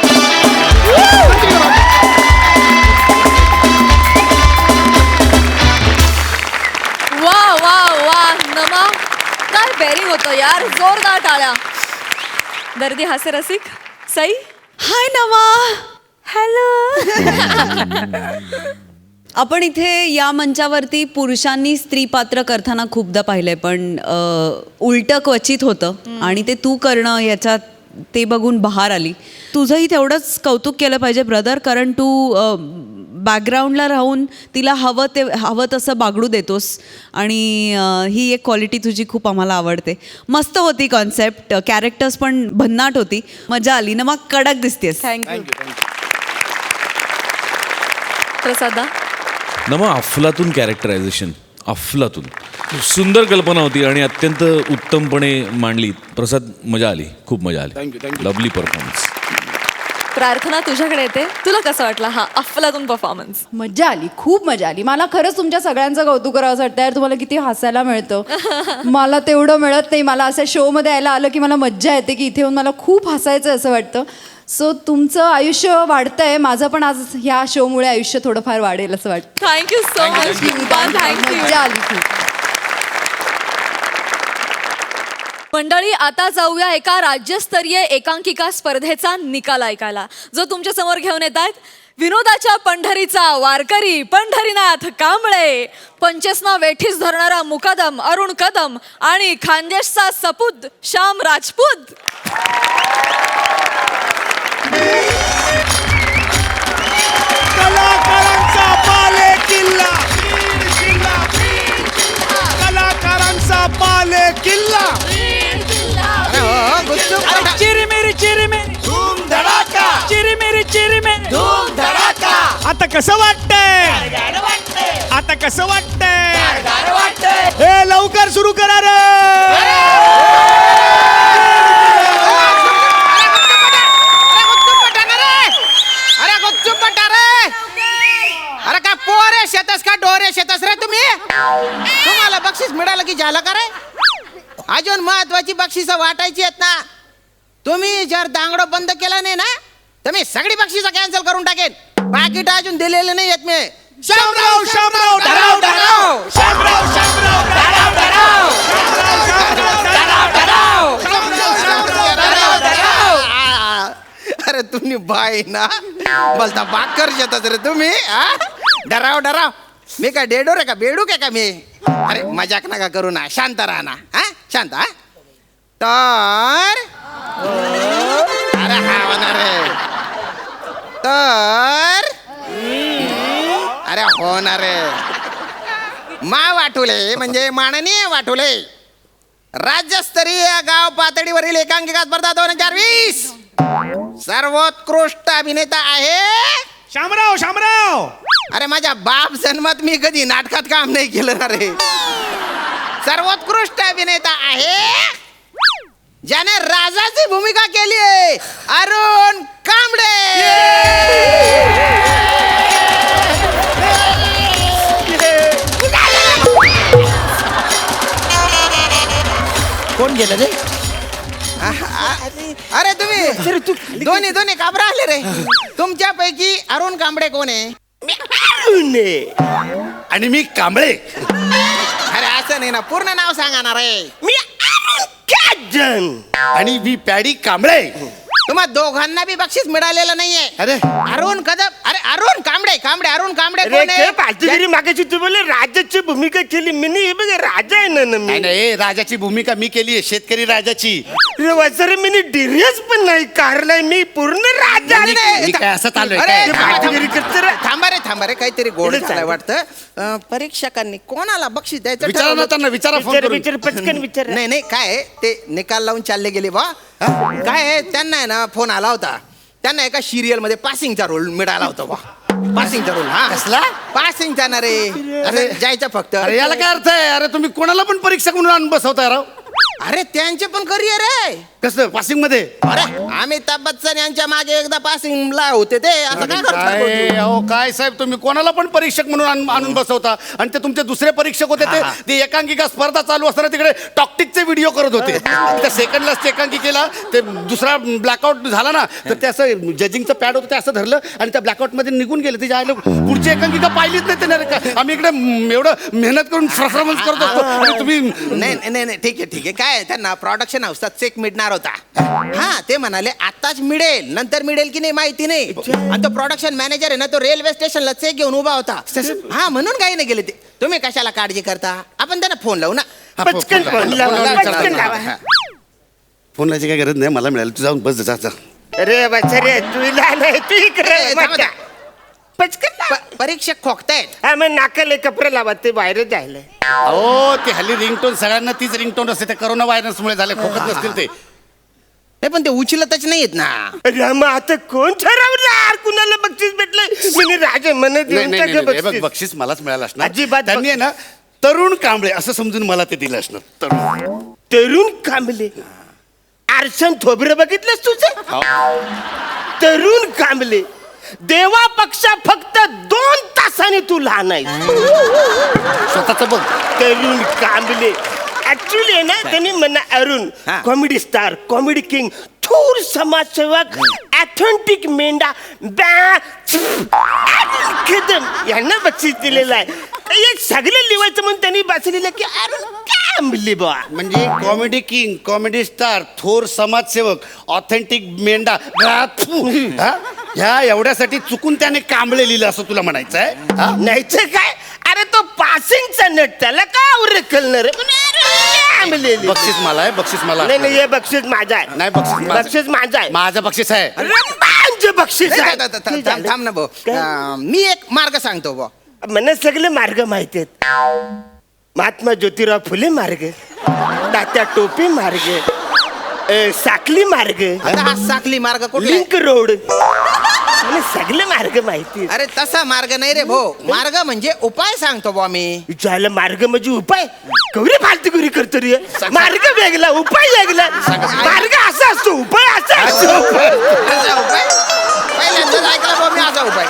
वा वा वा नमा काय बेरिंग होतं यार जोरदार टाळ्या दर्दी हास्य रसिक सई हाय नवा हॅलो आपण इथे या मंचावरती पुरुषांनी स्त्री पात्र करताना खूपदा पाहिलंय पण उलटं क्वचित होतं आणि ते तू करणं याच्यात ते बघून बहार आली तुझंही तेवढंच कौतुक केलं पाहिजे ब्रदर कारण तू बॅकग्राऊंडला राहून तिला हवं तसं बागडू देतोस आणि ही एक क्वालिटी तुझी खूप आम्हाला आवडते मस्त होती कॉन्सेप्ट कॅरेक्टर्स पण भन्नाट होती मजा आली ना मग कडक दिसतेस थँक्यू प्रसादा नमा अफलातून कॅरेक्टरायझेशन अफलातून सुंदर कल्पना होती आणि अत्यंत उत्तमपणे मांडली प्रसाद मजा आली खूप मजा आली Thank you, thank you. Lovely performance प्रार्थना तुझ्याकडे येते तुला कसं वाटलं हा अफलातून परफॉर्मन्स मजा आली खूप मजा आली मला खरंच तुमच्या सगळ्यांचं कौतुक करावं असं वाटतं यार तुम्हाला किती हसायला मिळतं मला तेवढं मिळत नाही मला अशा शोमध्ये यायला आलं की मला मज्जा येते की इथे येऊन मला खूप हसायचं असं वाटतं सो तुमचं आयुष्य वाढतंय माझं पण आज ह्या शोमुळे आयुष्य थोडंफार वाढेल असं वाटतं थँक्यू सो मच थँक्यू मजा आली खूप मंडळी आता जाऊया एका राज्यस्तरीय एकांकिका स्पर्धेचा निकाल ऐकायला जो तुमच्या समोर घेऊन येत आहेत विनोदाच्या पंढरीचा वारकरी पंढरीनाथ कांबळे पंचेसना वेठीस धरणारा मुकादम अरुण कदम आणि खानदेशचा सपूत श्याम राजपूत कलाकारांचा बाले किल्ला कलाकारांचा बाले किल्ला चिरी मेरी धूम धडाका चिरी मेरी धूम धडाका आता कसं वाटतंय आता कसं वाटतंय हे लवकर सुरू करा रे अरे का पोरे शेतस का डोरे शेतस रे तुम्ही तुम्हाला बक्षीस मिळालं की झालं का रे अजून महत्वाची बक्षीस वाटायची आहेत ना तुम्ही जर दांगडो बंद केला नाही ना तर मी सगळी बक्षीस कॅन्सल करून टाकेन पाकिट अजून दिलेले नाही आहेत मी शामराव शामराव डराव डराव शामराव शामराव डराव डराव अरे तुम्ही बाय ना बोलता बाकर शेतस रे तुम्ही डराव डराव मी काय डेडो रे का बेडू का मी अरे मजाक नका करू ना शांत राहा ना शांत तर अरे हा होणार रे तर अरे होणार रे मा वाटुले म्हणजे माननीय वाटुले राज्यस्तरीय गाव पातळीवरील एकांकिका स्पर्धा 2020 सर्वोत्कृष्ट अभिनेता आहे शामराव शामराव अरे माझ्या बाप जन्मात मी कधी नाटकात काम नाही केलं ना रे सर्वोत्कृष्ट अभिनेता आहे ज्याने राजाची भूमिका केली आहे अरुण कांबळे कोण गेलं रे अरे तुम्ही दोन्ही काबरा आले रे तुमच्यापैकी अरुण कांबळे कोण आहे आणि मी कांबळे अरे असं नाही ना पूर्ण नाव सांगा ना रे मी अरुण राजन. आणि मी पॅडी कांबळे. तुम्हा दोघांना बी बक्षीस मिळालेलं नाहीये. अरे अरुण कदम, अरे अरुण कांबळे, अरुण कांबळे अरे कोण आहे? ते पाचगिरी मागायची तू बोले राजाची भूमिका केली मी. हे बघ राजा आहे ना मी. नाही नाही, राजाची भूमिका मी केली आहे, शेतकरी राजाची. रे वासरे मी डिरियस पण नाही कारलाय मी पूर्ण राजा. मी काय असं चालू अरे, आहे ते थांबा, पाचगिरी करतं रे. थांबा रे काहीतरी गोड इकडे झालंय चाल. वाटतं. परीक्षकांनी कोणाला बक्षीस द्यायचं विचारा ना ठरवलं? त्यांना, विचारा फोन विचार करून. विचार पटकन विचार. नाही नाही, काय आहे, ते निकाल लावून चालले गेले बा. काय आहे, त्यांना आहे ना फोन आला होता. त्यांना एका सिरियल मध्ये पासिंगचा रोल मिळाला होता बा. पासिंगचा रोल. हा कसला? पासिंगचा ना रे. अरे जायचं फक्त. अरे याला काय अर्थ आहे? अरे तुम्ही कोणाला पण परीक्षक म्हणून आणून बसवताय राव. अरे त्यांचे पण करिअर आहे. कसं पासिंग मध्ये? अरे अमिताभ बच्चन यांच्या मागे एकदा पासिंगला होते ते. असं काय करता? काय अहो काय साहेब, तुम्ही कोणाला पण परीक्षक म्हणून आणून बसवता. आणि ते तुमचे दुसरे परीक्षक होते ते एकांकिका स्पर्धा चालू असताना तिकडे टॉक्टिकचे व्हिडिओ करत होते. त्या सेकंडलाच एकांकिकेला ते दुसरा ब्लॅकआउट झाला ना, तर ते असं जजिंगचं पॅड होतं ते असं धरलं आणि त्या ब्लॅकआउट मध्ये निघून गेले. त्याच्या आईला पुढची एकांकिका पाहिलीच नाही त्याने. आम्ही इकडे एवढं मेहनत करून परफॉर्मन्स करत असतो आणि तुम्ही. नाही ठीक आहे काय आहे, त्यांना प्रोडक्शन हाऊसचा चेक मिळणार होता. हा ते म्हणाले आताच मिळेल, नंतर मिळेल की नाही माहिती नाही. आणि तो प्रोडक्शन मॅनेजर आहे ना, तो रेल्वे स्टेशनला चेक घेऊन उभा होता. हा म्हणून काही नाही गेले ते. तुम्ही कशाला काळजी करता, आपण त्यांना फोन लावू ना. पटकन फोन लावा, पटकन लावा. फोन लावायची काही गरज नाही, मला मिळालं. तू जाऊन बस जा. अरे वासरे तू नाही तू इकडे थांबा, मजा. पटकन लावा. परीक्षक खोकतायत. हा मग नाकाले कपडे लावा ते बाहेर जायला. हो ते हल्ली रिंगटोन सगळ्यांना तीच रिंगटोन असते. त्या कोरोना व्हायरसमुळे झाले, खोकत नसतील ते. नाही पण ते उचलतच नाहीत ना. अरे मग आता कोण ठरवणार कुणाला बक्षीस भेटलंय? म्हणजे राजा म्हणत नाही, येऊन नाही, टाका नाही, नाही, बघ, बक्षीस. बक्षीस मलाच मिळालं असणार. अजिबात त्यांनी आहे ना तरुण कांबळे असं समजून मला ते दिलं असणार. तरुण कांबले. आरशान थोबरं बघितलंस तुझं? तरुण कांबले. देवापेक्षा फक्त 2 तासाने तू लहान आहे. स्वतःच बघ. तरुण कांबले. ऍक्च्युली आहे ना त्यांनी म्हणा Arun comedy star, comedy king, थोर समाजसेवक, ऑथेंटिक मेंढा कदम यांना बक्षीस दिलेलं आहे. एक सगळे लिवायचं म्हणून त्यांनी बसलेलं की अरुण कांबले बा. म्हणजे कॉमेडी किंग, कॉमेडी स्टार, थोर समाजसेवक, ऑथेंटिक मेंढा, ह्या एवढ्यासाठी चुकून त्याने कांबळे लिहिलं असं तुला म्हणायचं आहे? नाहीच काय. अरे तो पासिंगचा नट त्याला काय आवरे कळणार बक्षीस मला आहे, बक्षीस मला. नाही नाही हे बक्षीस माझं आहे. नाही बक्षीस माझं आहे. माझं बक्षीस आहे. रंबांचं बक्षीस आहे. थांब ना भाऊ, मी एक मार्ग सांगतो भाऊ. मला सगळे मार्ग माहिती आहेत. महात्मा ज्योतिराव फुले मार्ग, तात्या टोपे मार्ग, साखली मार्ग, आता हा साखली मार्ग कुठला लिंक रोड. मला सगळे मार्ग माहिती आहेत. अरे तसा मार्ग नाही रे भाऊ. मार्ग म्हणजे उपाय सांगतो भाऊ मी. विचारलं मार्ग म्हणजे उपाय. कवरी फालतुगिरी करतो रे. मार्ग वेगळा उपाय वेगळा. मार्ग असा असतो उपाय असा असतो. असा उपाय पहिल्यांदाच ऐकला भाऊ मी. असा उपाय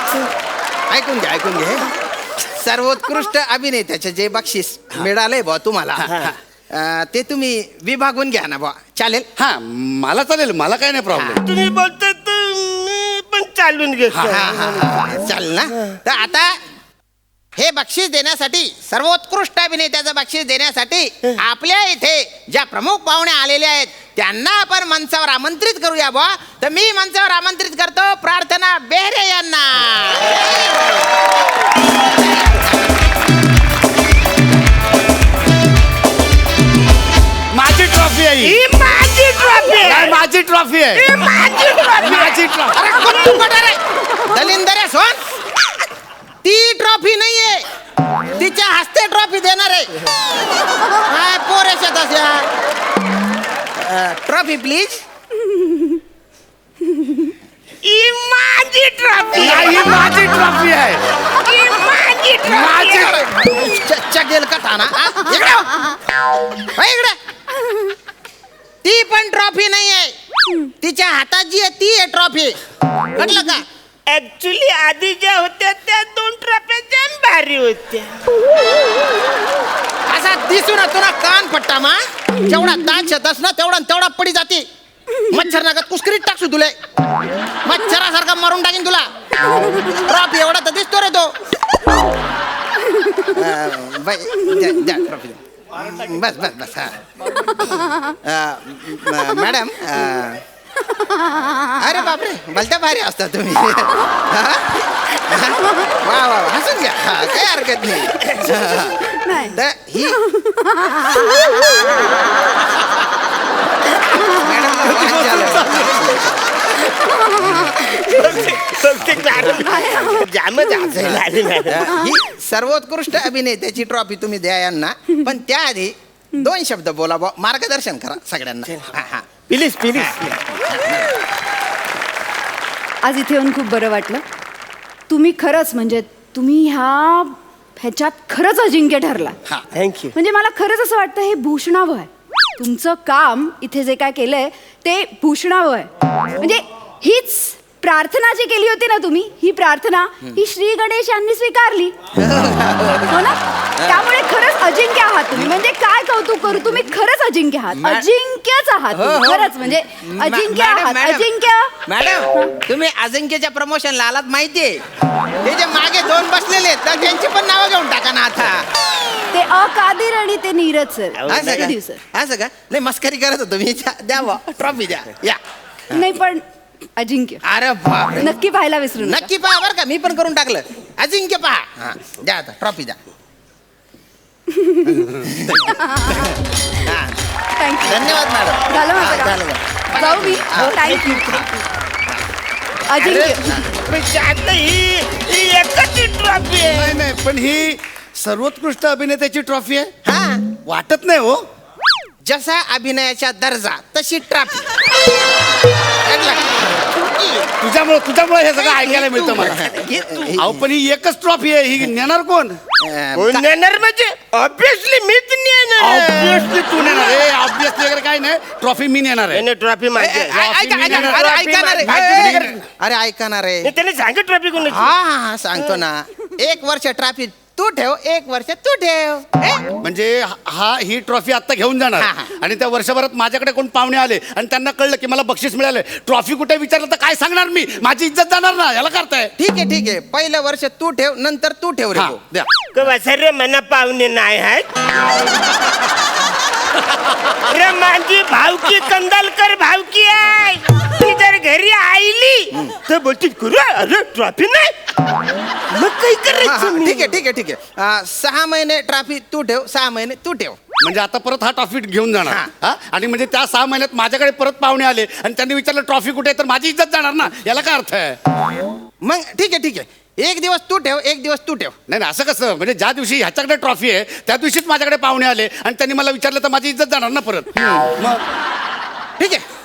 ऐकून घे. सर्वोत्कृष्ट अभिनेत्याचे जे बक्षीस मिळालंय भाऊ तुम्हाला, ते तुम्ही विभागून घ्या ना भाऊ. चालेल? हा मला चालेल, मला काय नाही प्रॉब्लेम. तुम्ही बोलता मी पण चालून घेतो. चालेल ना. तर आता हे बक्षीस देण्यासाठी, सर्वोत्कृष्ट अभिनेत्याचं बक्षीस देण्यासाठी आपल्या इथे ज्या प्रमुख पाहुणे आलेले आहेत त्यांना आपण मंचावर आमंत्रित करूया बुवा. तर मी मंचावर आमंत्रित करतो प्रार्थना बेहरे यांना. माझी ट्रॉफी आहे ही. ही माझी ट्रॉफी नाही, आहे. माझी ट्रॉफी आहे. ही माझी ट्रॉफी. माझी ट्रॉफी. अरे कुठून पडा रे दलिंदर आहे सोन. ती ट्रॉफी नाहीये, तिच्या हस्ते ट्रॉफी देणार आहे. काय पोरे शेतात ट्रॉफी प्लीज. ही माझी ट्रॉफी. नाही, ही माझी ट्रॉफी आहे. ही माझी ट्रॉफी आहे. चगेल का थाना इकडे. ती पण ट्रॉफी नाहीये, तिच्या हातात जी आहे ती आहे ट्रॉफी. म्हटलं का? ऍक्च्युली आधी ज्या होत्या त्या 2 ट्रॉफ्या जाम भारी होत्या. असा दिसू ना तुला कान पट्टा मा. जेवढा ताज शेतस ना तेवढा पडी जाते. मच्छर नागात कुस्करीत टाकसू तुले. मच्छरासारखा मारून टाकीन तुला. ट्रॉफी एवढा तर दिसतो रे तो. ट्रॉफी बस बस बस हा मॅडम अरे बापरे भलत्या भारी असता तुम्ही वा वा हसून घ्या काही हरकत नाही तर ही मॅडम जामच हसायला आली मॅडम. ही सर्वोत्कृष्ट अभिनेत्याची ट्रॉफी तुम्ही द्या यांना पण त्याआधी 2 शब्द बोला बुवा, मार्गदर्शन करा सगळ्यांना हा हा प्लीज प्लीज. आज इथे येऊन खूप बरं वाटलं. तुम्ही खरंच म्हणजे तुम्ही ह्याच्यात खरंच अजिंक्य ठरला. थँक्यू. म्हणजे मला खरंच असं वाटतं हे भूषणावं आहे. तुमचं काम इथे जे काय केलंय ते भूषणावं आहे. म्हणजे हीच प्रार्थना जी केली होती ना तुम्ही, ही प्रार्थना ही श्री गणेश यांनी स्वीकारली हो ना. त्यामुळे खरंच अजिंक्य आहात तुम्ही. म्हणजे काय कौतुक करू, तुम्ही खरंच अजिंक्य आहात. अजिंक्यच आहात तुम्ही. खरंच म्हणजे अजिंक्य आहात. अजिंक्य मॅडम तुम्ही अजिंक्यच्या प्रमोशनला आलात माहितीये. ते जे मागे 2 बसलेले आहेत तर त्यांची पण नावं घेऊन टाका ना आता. ते कादिर आणि ते नीरज सर. असं का नाही मस्करी करत होतो मी. द्या ट्रॉफी द्या या. नाही पण अजिंक्य अरे बाप नक्की पाहायला विसरू नका. नक्की पहा बरं का. मी पण करून टाकलं. अजिंक्य पहा हा द्या आता ट्रॉफी द्या. थँक्यू. धन्यवाद मॅडम. झालं माझं हा, काम. झालं. जाऊ मी. थँक्यू. अजिंक्य ही एकच ट्रॉफी आहे. नाही नाही पण ही सर्वोत्कृष्ट अभिनेत्याची ट्रॉफी आहे. हा वाटत नाही हो. जसा अभिनयाचा दर्जा तशी ट्रॉफी. तुझ्यामुळे हे सगळं ऐकायला मिळतं मला. अहो पण ही एकच ट्रॉफी आहे. ही नेणार कोण? कोण नेणार म्हणजे ऑब्विसली मीच नेणार. ऑब्विसली तू नेणार. ऑब्विसली वगैरे काय नाही. ट्रॉफी मी नेणार आहे. ट्रॉफी माझी. अरे ऐका ना रे. त्याने सांग ट्रॉफी कोण. हा हा हा सांगतो ना. 1 वर्ष ट्रॉफी तू ठेव, 1 वर्ष तू ठेव. म्हणजे ही ट्रॉफी आता घेऊन जाणार आणि त्या वर्षभरात माझ्याकडे कोण पाहुणे आले आणि त्यांना कळलं की मला बक्षीस मिळाले, ट्रॉफी कुठे विचारलं तर काय सांगणार मी? माझी इज्जत जाणार ना. याला करताय. ठीक आहे. पहिलं वर्ष तू ठेव नंतर तू ठेव रे. द्या. सर मना पाहुणे नाही आहेत. अरे माझी भावकी कंदालकर भावकी आहे. ती जर घरी आईली तर बोलती अरे ट्रॉफी नाही. मग काही करायचं. ठीक आहे. 6 महिने ट्रॉफी तू ठेव, 6 महिने तू ठेव. म्हणजे आता परत हा ट्रॉफी घेऊन जाणार हा? आणि म्हणजे त्या 6 महिन्यात माझ्याकडे परत पाहुणे आले आणि त्यांनी विचारलं ट्रॉफी कुठे, तर माझी इज्जत जाणार ना. याला काय अर्थ आहे? मग ठीक आहे. 1 दिवस तू ठेव, 1 दिवस तू ठेव. नाही असं कसं? म्हणजे ज्या दिवशी ह्याच्याकडे ट्रॉफी आहे त्या दिवशीच माझ्याकडे पाहुणे आले आणि त्यांनी मला विचारलं तर माझी इज्जत जाणार ना परत. मग ठीक आहे.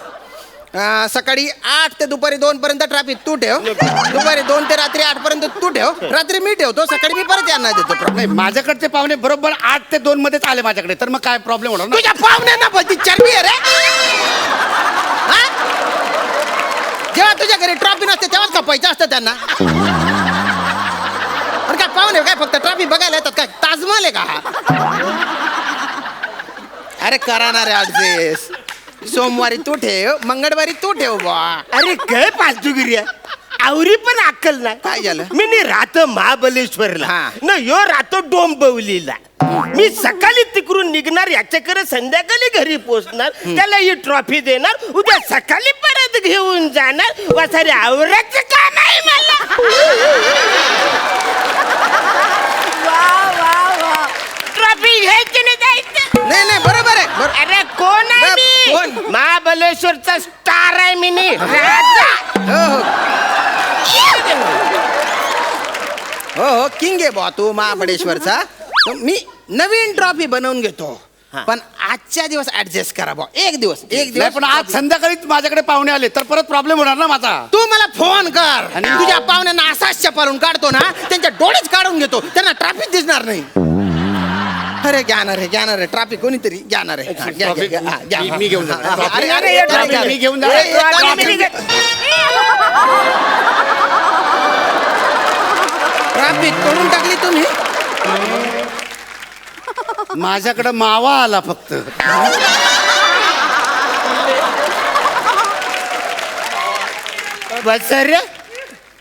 सकाळी 8 ते दुपारी 2 पर्यंत ट्रॉफी तू ठेव. दुपारी 2 ते रात्री 8 पर्यंत तू ठेव. रात्री मी ठेवतो, सकाळी मी परत यांना देतो. नाही माझ्याकडचे पाहुणे बरोबर 8 ते 2 मध्येच आले माझ्याकडे, तर मग काय प्रॉब्लेम होणार ना? तुझ्या पाहुण्यांना बोलती चरबी आहे रे. जेव्हा तुझ्या घरी ट्रॉफी नसते तेव्हाच कपायचं असतं त्यांना. पण काय पाहुणे काय फक्त ट्रॉफी बघायला येतात काय? ताजमहल आहे का? अरे करा ना रे ऍडजस्ट. सोमवारी तू ठेव, मंगळवारी तू ठेव बा. अरे काय पाचदुगिरी आहे. आवरी पण अक्कल नाही. काय झालं? मी राहतो महाबलेश्वरला ना, यो राहतो डोंबिवलीला. मी सकाळी तिकडून निघणार, याच्याकडे संध्याकाळी घरी पोहोचणार, त्याला ही ट्रॉफी देणार, उद्या सकाळी परत घेऊन जाणार. वासारे आवराचं काम आहे मला. ट्रॉफी घ्यायची नाही जायचं. नाही बरोबर आहे. अरे कोण आहे मी? महाबलेश्वरचा स्टार आहे मी. राजा. हो किंग आहे बा तू महाबळेश्वरचा. मी नवीन ट्रॉफी बनवून घेतो, पण आजच्या दिवस ऍडजस्ट करा बा. 1 दिवस. पण आज संध्याकाळीच माझ्याकडे पाहुणे आले तर परत प्रॉब्लेम होणार ना माझा. तू मला फोन कर आणि तुझ्या पाहुण्यांना असाच चपालून काढतो ना, त्यांच्या डोळेच काढून घेतो, त्यांना ट्रॉफिक दिसणार नाही. अरे घ्याणार आहे ट्रॉफिक कोणीतरी घ्याणार आहे. मी घेऊन जाणार. मी घेऊन जाणार. ट्रॉफिक तोडून टाकली तुम्ही. माझ्याकडे मावा आला फक्त. बसरे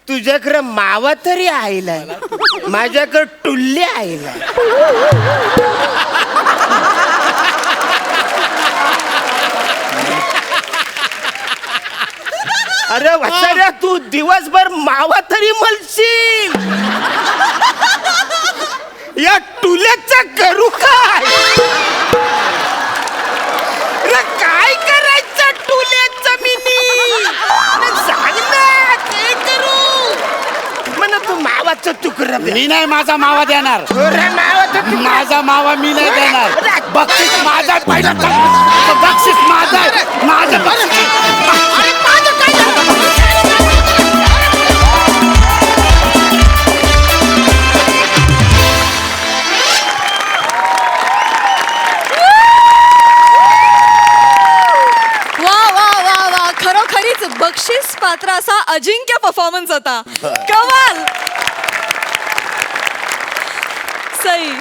तुझ्याकडे मावा तरी आईला, माझ्याकडे टुल्ले आईला. अरे वत्सऱ्या तू दिवसभर मावा तरी मलशील. या टुलेचं करू काय? अरे काय करायचं टुलेचं मिनी? अरे सांग ना काय करू? म्हणा तू मावाचं तुकडं दे. मी नाही माझा मावा देणार. अरे मावाचं तुकडं. माझा मावा मी नाही देणार. बक्षीस माझा पहिलं बक्षीस माझा माझं बक्षीस. अरे माझं काय झालं? वा वा वा वा खरोखरीच बक्षीस पात्र असा अजिंक्य परफॉर्मन्स होता. कमाल. Sai.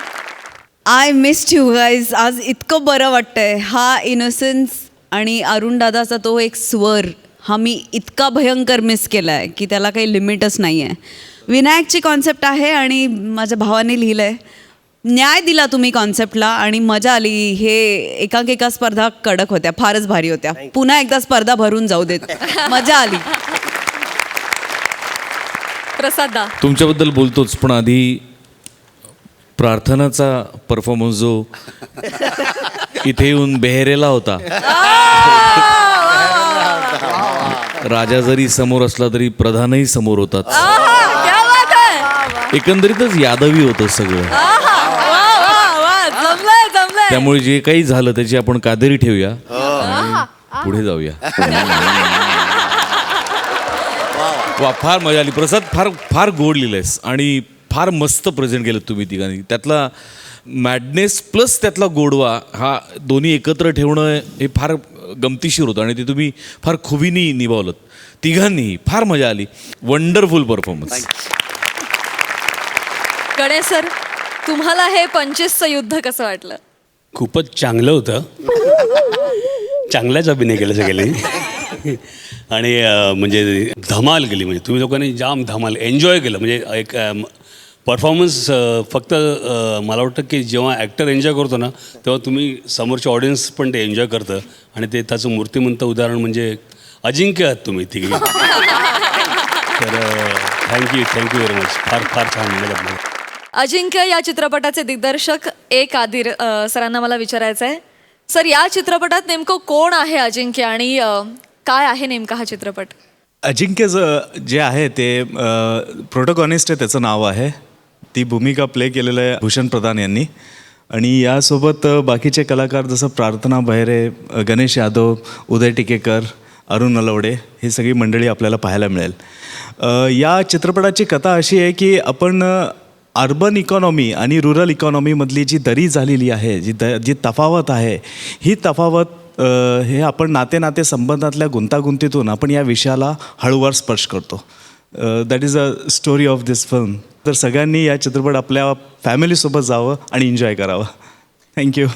I missed you guys. आज इतकं बरं वाटतंय. हा इनोसेन्स आणि अरुण दादाचा तो एक स्वर हा मी इतका भयंकर मिस केला आहे की त्याला काही लिमिटच नाही आहे. विनायकची कॉन्सेप्ट आहे आणि माझ्या भावाने लिहिलं आहे. न्याय दिला तुम्ही कॉन्सेप्टला आणि मजा आली. हे एकांकिका स्पर्धा कडक होत्या, फारच भारी होत्या. पुन्हा एकदा स्पर्धा भरून जाऊ देत. मजा आली. प्रसादा. तुमच्याबद्दल बोलतोच, पण आधी प्रार्थनाचा परफॉर्मन्स जो इथे येऊन बेहेरेला होता. राजा जरी समोर असला तरी प्रधानही समोर होताच. क्या बात आहे. एकंदरीतच यादवी होतं सगळं. जमलंय जमलंय. त्यामुळे जे काही झालं त्याची आपण कादेरी ठेवूया आणि पुढे जाऊया. वा फार मजा आली प्रसाद. फार फार गोड लिहिलंयस आणि फार मस्त प्रेझेंट केलं तुम्ही तिघांनी. त्यातला मॅडनेस प्लस त्यातला गोडवा हा दोन्ही एकत्र ठेवणं हे फार गमतीशीर होतं आणि ते तुम्ही फार खुबीनी निभावलं तिघांनीही. फार मजा आली. Wonderful performance. गणेश सर, तुम्हाला हे 25चं युद्ध कसं वाटलं? खूपच चांगलं होतं. चांगलाच अभिनय केला सगळ्यांनी आणि म्हणजे धमाल केली. म्हणजे तुम्ही लोकांनी जाम धमाल एन्जॉय केलं. म्हणजे एक परफॉर्मन्स फक्त मला वाटतं की जेव्हा ॲक्टर एन्जॉय करतो ना तेव्हा तुम्ही समोरच्या ऑडियन्स पण ते एन्जॉय करतं आणि ते त्याचं मूर्तिमंत उदाहरण म्हणजे अजिंक्य आहात तुम्ही तिघी. तर थँक्यू व्हेरी मच. फार फार छान मिळालं. अजिंक्य या चित्रपटाचे दिग्दर्शक कादीर सरांना मला विचारायचं आहे. सर, या चित्रपटात नेमकं कोण आहे अजिंक्य आणि काय आहे नेमका हा चित्रपट? अजिंक्य जे आहे ते प्रोटोगॉनिस्ट आहे, त्याचं नाव आहे. ती भूमिका प्ले केलेलं आहे भूषण प्रधान यांनी आणि यासोबत बाकीचे कलाकार जसं प्रार्थना बहिरे, गणेश यादव, उदय टिकेकर, अरुण नलवडे ही सगळी मंडळी आपल्याला पाहायला मिळेल. या चित्रपटाची कथा अशी आहे की आपण अर्बन इकॉनॉमी आणि रुरल इकॉनॉमीमधली जी दरी झालेली आहे, जी तफावत आहे, ही तफावत हे आपण नाते संबंधातल्या गुंतागुंतीतून आपण या विषयाला हळूवार स्पर्श करतो. That is a story of this film. तर सगळ्यांनी या चित्रपट आपल्या फॅमिलीसोबत जावं आणि एन्जॉय करावं. थँक्यू.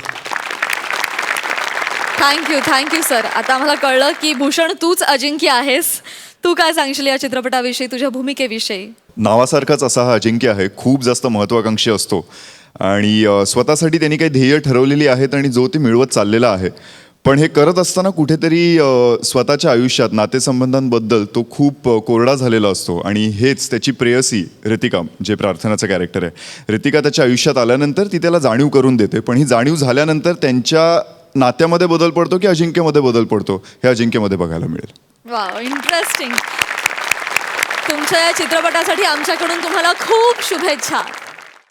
Thank you sir. आता मला कळलं की भूषण तूच अजिंक्य आहेस. तू काय सांगशील या चित्रपटाविषयी, तुझ्या भूमिकेविषयी? नावासारखाच असा हा अजिंक्य आहे. खूप जास्त महत्त्वाकांक्षी असतो आणि स्वतःसाठी त्यांनी काही ध्येय ठरवलेली आहेत आणि जो ते मिळवत चाललेला आहे. पण हे करत असताना कुठेतरी स्वतःच्या आयुष्यात नातेसंबंधांबद्दल तो खूप कोरडा झालेला असतो आणि हेच त्याची प्रेयसी रितिका, जे प्रार्थनाचं कॅरेक्टर आहे, रितिका त्याच्या आयुष्यात आल्यानंतर ती त्याला जाणीव करून देते. पण ही जाणीव झाल्यानंतर त्यांच्या नात्यामध्ये बदल पडतो की अजिंक्यमध्ये बदल पडतो हे अजिंक्यमध्ये बघायला मिळेल. Wow, interesting. तुमच्या या चित्रपटासाठी आमच्याकडून तुम्हाला खूप शुभेच्छा.